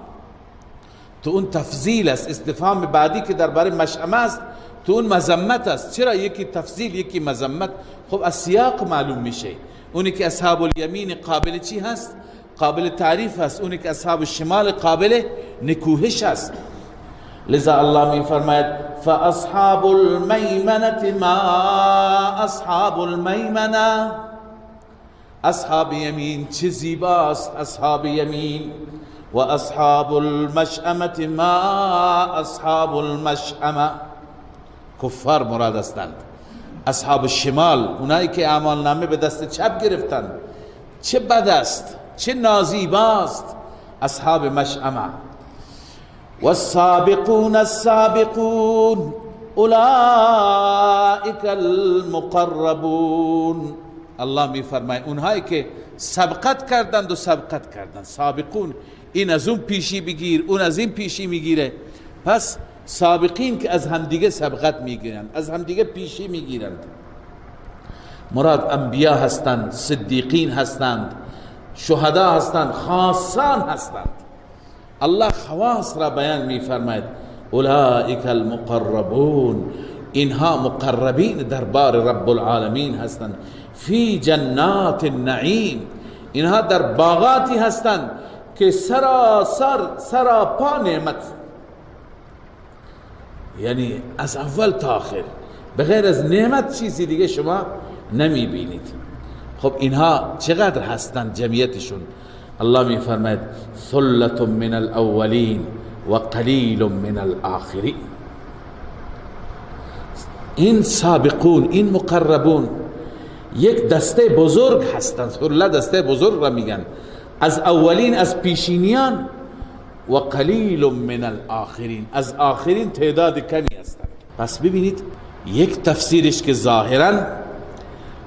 تو اون تفضیل است. استفهام بعدی که درباره مشأمه است تو اون مذمت است. چرا یکی تفضیل یکی مذمت؟ خب از سیاق معلوم میشه. اونی که اصحاب الیمین قابل چی هست؟ قابل تعریف هست. اونی که اصحاب الشمال قابل نکوهش هست. لذا الله می فرماید فاصحاب المیمنه ما اصحاب المیمنه، اصحاب یمین چه زیباست اصحاب یمین. و اصحاب المشأمه ما اصحاب المشأمه، کفار مراد هستند. اصحاب الشمال اونایی که اعمال نامه به دست چپ گرفتند، چه بد است چه نازیباست اصحاب مشأمه. والسابقون السابقون اولئک المقربون. الله می فرماید اونهایی که سبقت کردند و سبقت کردند. سابقون این از اون پیشی بگیر، اون از این پیشی میگیره. پس سابقین که از همدیگه سبقت میگیرند، از همدیگه پیشی میگیرند. مراد انبیا هستند، صدیقین هستند، شهدا هستند، خاصان هستند. الله خواص را بیان می فرماید اولئک المقربون، اینها مقربین دربار رب العالمین هستند. فی جنات النعیم، اینها در باغاتی هستند که سراپا نعمت، یعنی از اول تا آخر بغیر از نعمت چیزی دیگه شما نمی بینید. خب اینها چقدر هستند جمعیتشون؟ الله می فرماید ثلة من الاولین و قلیل من الاخرین. این سابقون، این مقربون یک دسته بزرگ هستند. ثله دسته بزرگ را میگن، از اولین از پیشینیان، و قلیل من الاخرین از آخرین تعداد کمی هستند. پس ببینید یک تفسیرش که ظاهرا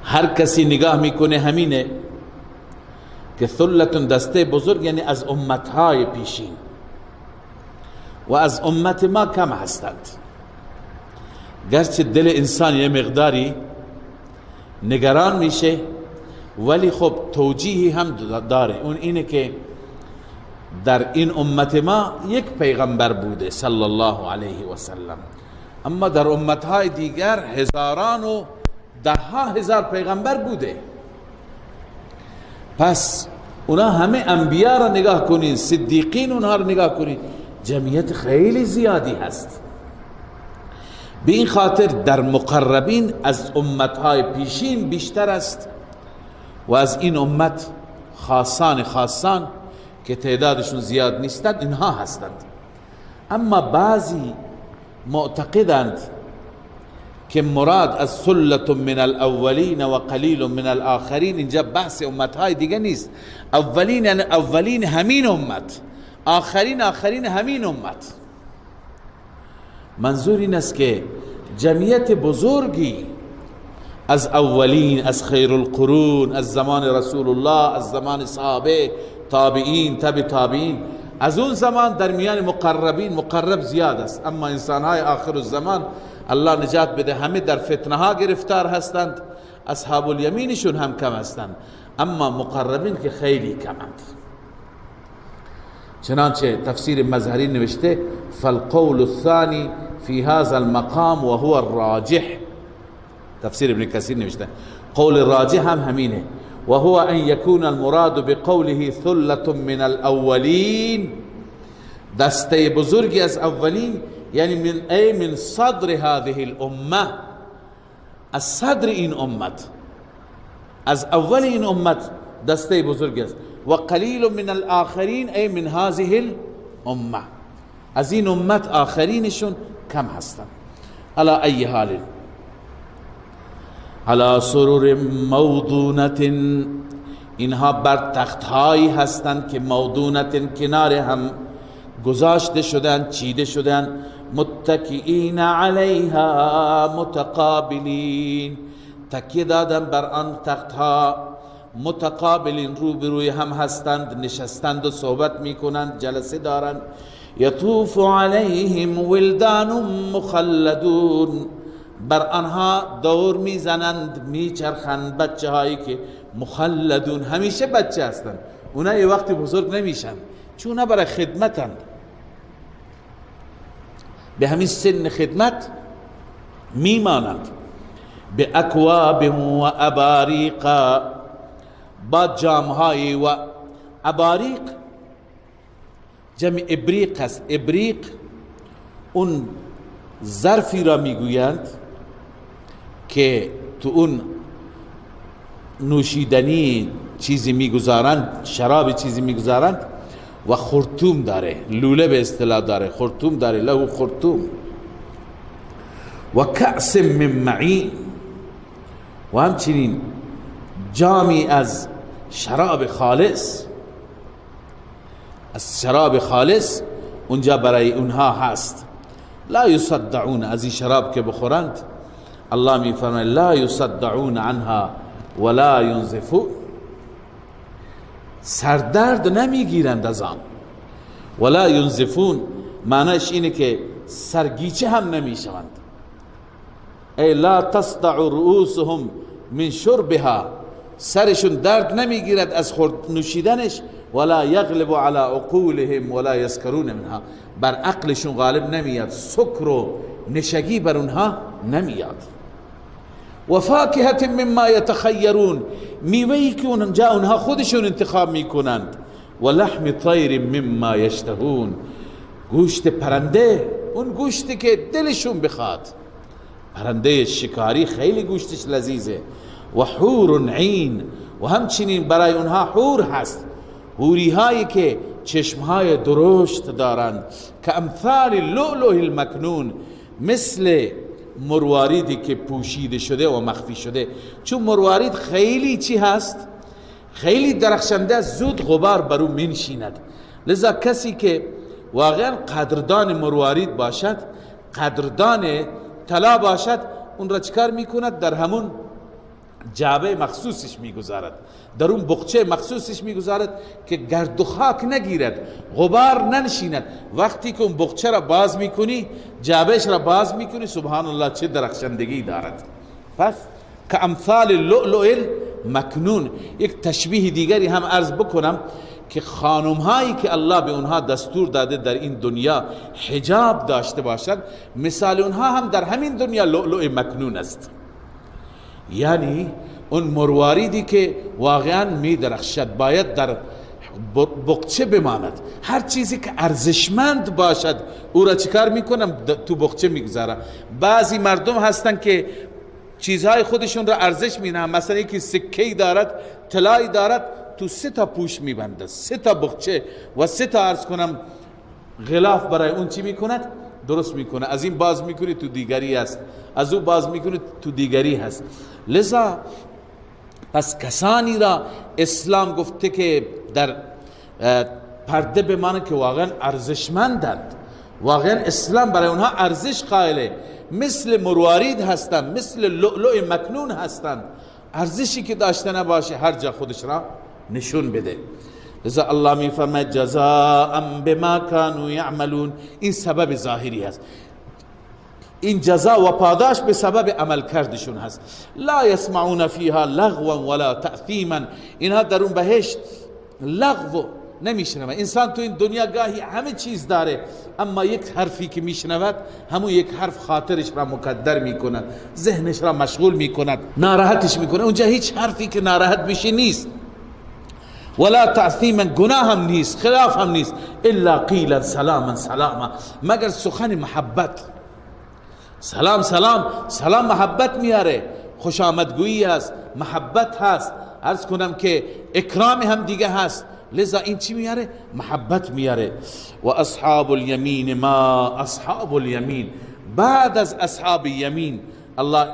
هر کسی نگاه میکنه همینه که ثلتون دسته بزرگ یعنی از امتهای پیشین و از امت ما کم هستند. گرچه دل انسان یه مقداری نگران میشه ولی خب توجیهی هم داره. اون اینه که در این امت ما یک پیغمبر بوده صلی الله علیه و سلم، اما در امتهای دیگر هزاران و ده ها هزار پیغمبر بوده. پس اونا همه انبیا را نگاه کنین، صدیقین اونها را نگاه کنین، جمعیت خیلی زیادی هست. به این خاطر در مقربین از امتهای پیشین بیشتر است و از این امت خاصان که تعدادشون زیاد نیستند اینها هستند. اما بعضی معتقدند که مراد از ثلة من الاولین و قلیل من الاخرین اینجا بحث امتهای دیگه نیست. اولین یعنی اولین همین امت، آخرین همین امت. منظور این است که جمعیت بزرگی از اولین، از خیر القرون، از زمان رسول الله، از زمان صحابه، تابعین، تبع تابعین، از اون زمان در میان مقربین مقرب زیاد است. اما انسانهای آخر الزمان الله نجات بده همه در فتنه ها گرفتار هستند. اصحاب الیمینشون هم کم هستند اما مقربین که خیلی کمند. چنانچه تفسیر مظهری نوشته فالقول الثانی فی هذا المقام و هو الراجح. تفسیر ابن کثیر نوشته قول راجح هم همینه، و هو ان یکون المراد بقوله ثلة من الاولین، دسته بزرگی از اولین، یعنی من صدر هذه الامه، از صدر این امت، از اول این امت دسته بزرگی است. و قلیل من الاخرین ای من هذه الامه، از این امت آخرینشون کم هستند. علی ای حال علی سرور موضونت، اینها بر تختهایی هستند که موضونت کنار هم گذاشته شدن، چیده شدن. متکئین علیها متقابلین، تکیه دادن بر آن تختها، متقابلین روبروی هم هستند، نشستند و صحبت میکنند، جلسه دارند. یطوف علیهم ولدان مخلدون، بر آنها دور میزنند، میچرخند بچه هایی که مخلدون همیشه بچه هستند. اونا یه وقتی بزرگ نمیشن چون اونا برای خدمتند، به همین سن خدمت میمانند به اکواب و اباریق، با جامهای و اباریق جمع ابریق است. ابریق اون ظرفی را میگویند که تو اون نوشیدنی چیزی میگذارند، شراب چیزی میگذارند و خرطوم داره، لوله به اصطلاح داره، خرطوم داره، له خرطوم. و کأس من معین، و همچنین جامی از شراب خالص، از شراب خالص اونجا برای اونها هست. لا یصدعون، از این شراب که بخورند الله می فرماید لا یصدعون عنها ولا ینزفون، سردرد نمیگیرند از آن. ولا ینزفون معنیش اینه که سرگیچه هم نمیشوند. ای لا تصدع رؤوسهم من شربها، سرشون درد نمیگیرد از نوشیدنش. ولا یغلب علی عقولهم ولا یسکرون منها، بر عقلشون غالب نمیاد، سکر و نشگی بر اونها نمیاد. و فاکهة مما یتخیرون، میوهی که اونها خودشون انتخاب میکنند. و لحم طیر مما یشتهون، گوشت پرنده، اون گوشتی که دلشون بخواد. پرنده شکاری خیلی گوشتش لذیذه. و حور عین، و همچنین برای اونها حور هست، حوری هایی که چشمهای درشت دارند، که امثال اللؤلؤ المکنون، مثل مرواریدی که پوشیده شده و مخفی شده. چون مروارید خیلی چی هست؟ خیلی درخشنده است، زود غبار بر او منشیند. لذا کسی که واقعا قدردان مروارید باشد، قدردان طلا باشد، اون را چکار میکند؟ در همون جعبه مخصوصش میگذارد، در اون بقچه مخصوصش میگذارد که گرد و خاک نگیرد، غبار ننشیند. وقتی که اون بقچه را باز میکنی، جعبهش را باز میکنی، سبحان الله چه درخشندگی دارد. پس که امثال اللؤلؤ المکنون. یک تشبیه دیگری هم عرض بکنم که خانم هایی که الله به اونها دستور داده در این دنیا حجاب داشته باشد، مثال اونها هم در همین دنیا لؤلؤ مکنون است. یعنی اون مرواریدی که واقعا می درخشد باید در بقچه بماند. هر چیزی که ارزشمند باشد او را چیکار میکنم؟ تو بقچه میگذارم. بعضی مردم هستن که چیزهای خودشون را ارزش مینهم، مثلا یکی سکه‌ای دارد، طلایی دارد، تو 3 تا پوش میبنده، 3 تا بقچه و 3 تا عرض کنم غلاف برای اون چی میکند؟ درست میکنه. از این باز میکنی تو دیگری هست، از او باز میکنی تو دیگری هست. لذا پس کسانی را اسلام گفته که در پرده بمانند که واقعا ارزشمندند، واقعا اسلام برای اونها ارزش قائله، مثل مروارید هستند، مثل لؤلؤ مکنون هستند. ارزشی که داشته نباشه هر جا خودش را نشون بده. لذا الله می فرماید جزاء بما كانوا یعملون، این سبب ظاهری هست، این جزا و پاداش به سبب عمل کردشون هست. لا يسمعون فيها لغوا ولا تأثیما، اینها در اون بهشت لغو نمیشنوه. انسان تو این دنیا گاهی همه چیز داره، اما یک حرفی که میشنود همون یک حرف خاطرش را مکدر میکند، ذهنش را مشغول میکند، ناراحتش میکنه. اونجا هیچ حرفی که ناراحت بشه نیست، ولا تعثیما، گناه هم نیست، خلاف هم نیست، الا قیلا سلاما سلاما، مگر سخن محبت. سلام سلام سلام محبت میاره، خوش آمدگویی هست، محبت هست، عرض کنم که اکرام هم دیگه هست. لذا این چی میاره؟ محبت میاره. و اصحاب الیمین ما اصحاب الیمین، بعد از اصحاب یمین الله،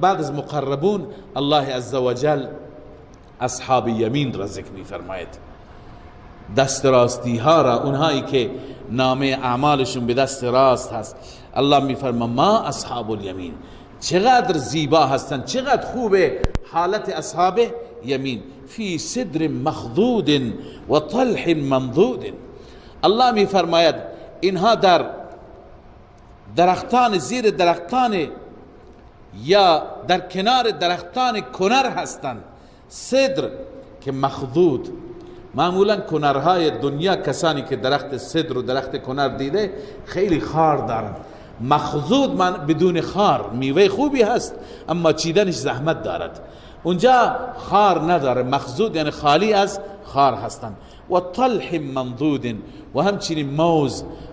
بعد از مقربون الله عزوجل اصحاب یمین را ذکر میفرماید. دست راستی ها را، اونهایی که نامه اعمالشون به دست راست هست، الله میفرما ما اصحاب الیمین، چقدر زیبا هستند، چقدر خوبه حالت اصحاب یمین. فی صدر مخضود و طلح منضود، الله میفرماید اینها در درختان، زیر درختان یا در کنار درختان کنر هستند. صدر که مخضود، معمولا کنرهای دنیا کسانی که درخت صدر و درخت کنر دیده خیلی خار دارند، مخضود من بدون خار، میوه خوبی هست اما چیدنش زحمت دارد. اونجا خار نداره، مخضود یعنی خالی از خار هستند. و طلح منضود، و همچنین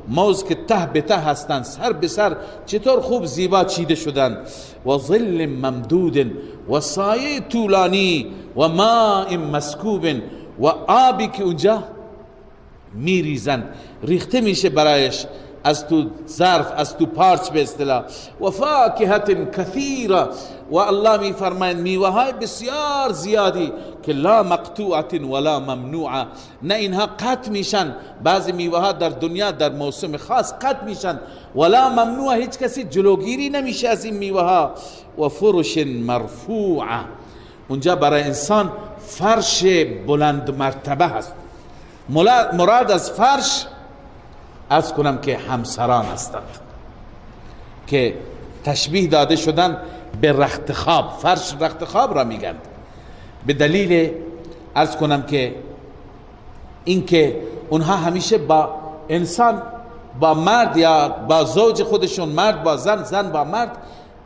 موز که ته به ته هستند، سر به سر چطور خوب زیبا چیده شدند. و ظل ممدود، و سایه طولانی، و ماء مسکوب، و آبی که اونجا میریزند، ریخته میشه برایش از تو ظرف، از تو پارچ به اصطلاح. و فاکهة کثیره، و الله می فرماید میوه های بسیار زیادی که لا مقطوعه ولا ممنوعه، نه اینها قطع میشن، بعضی میوه ها در دنیا در موسم خاص قطع میشن، ولا ممنوعه، هیچ کسی جلوگیری نمیشه از این میوه ها. و فرش مرفوعه، اونجا برای انسان فرش بلند مرتبه هست. مراد از فرش از کنم که همسران هستند که تشبیه داده شدن به رخت خواب. فرش رخت خواب را میگن به دلیل از کنم که اینکه اونها همیشه با انسان، با مرد یا با زوج خودشون، مرد با زن، زن با مرد،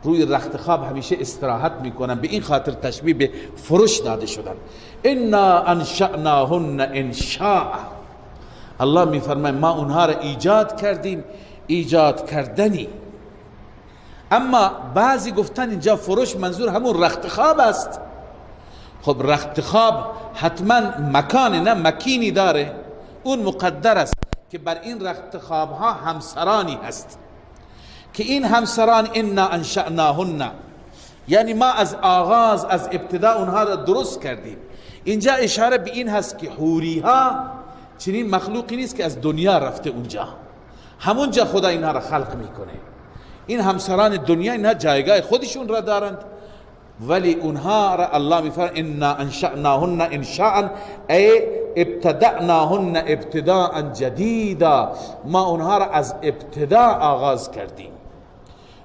روی رخت خواب همیشه استراحت میکنن. به این خاطر تشبیه به فرش داده شدن. انا انشأناهن انشاء، الله میفرماید ما اونها را ایجاد کردیم ایجاد کردنی. اما بعضی گفتن اینجا فرش منظور همون رخت خواب است. خب رخت خواب حتما مکان نه مکینی داره، اون مقدر است که بر این رخت خواب ها همسرانی هست که این همسران انا انشأناهن، یعنی ما از آغاز از ابتدا اونها را درست کردیم. اینجا اشاره به این هست که حوری ها چنین مخلوقی نیست که از دنیا رفته اونجا، همونجا خدا اینها را خلق میکنه. این همسران دنیا اینها جایگاه خودشون را دارند، ولی اونها را الله میفرماید انا انشأناهن انشاء، ای ابتدأناهن ابتداء جدیدا، ما اونها را از ابتدا آغاز کردیم.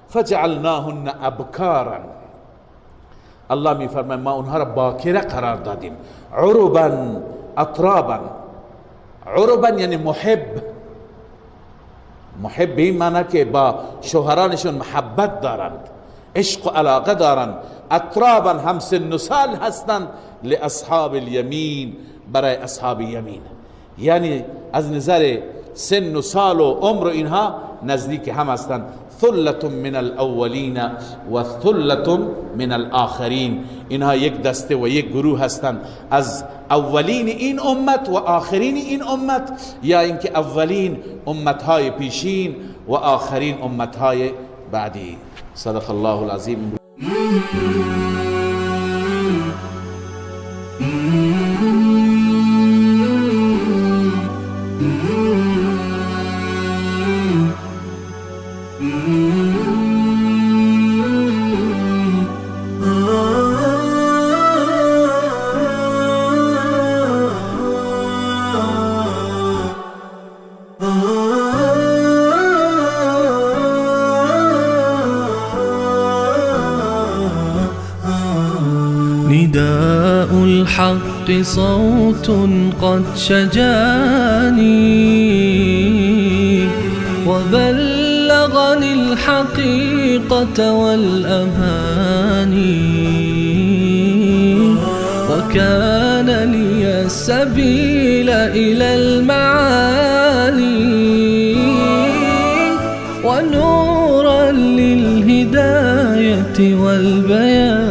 فجعلناهن ابکارا، الله میفرماید ما اونها را باکره قرار دادیم. عربا اطرابا، عربا یعنی محب به این معنی که با شوهرانشون محبت دارند، عشق و علاقه دارند. اطرابا هم سن و سال هستند، لاصحاب الیمین، برای اصحاب یمین، یعنی از نظر سن و سال و عمر اینها نزدیک هم هستند. ثلة من الاولین و ثلة من الاخرین، اینها یک دسته و یک گروه هستند از اولین این امت و آخرین این امت، یا اینکه اولین امتهای پیشین و آخرین امتهای بعدی. صدق الله العظیم. نداء الحق صوت قد شجاني، وبلغني الحقيقة والأماني، وكان لي السبيل إلى المعالي، ونورا للهداية والبيان.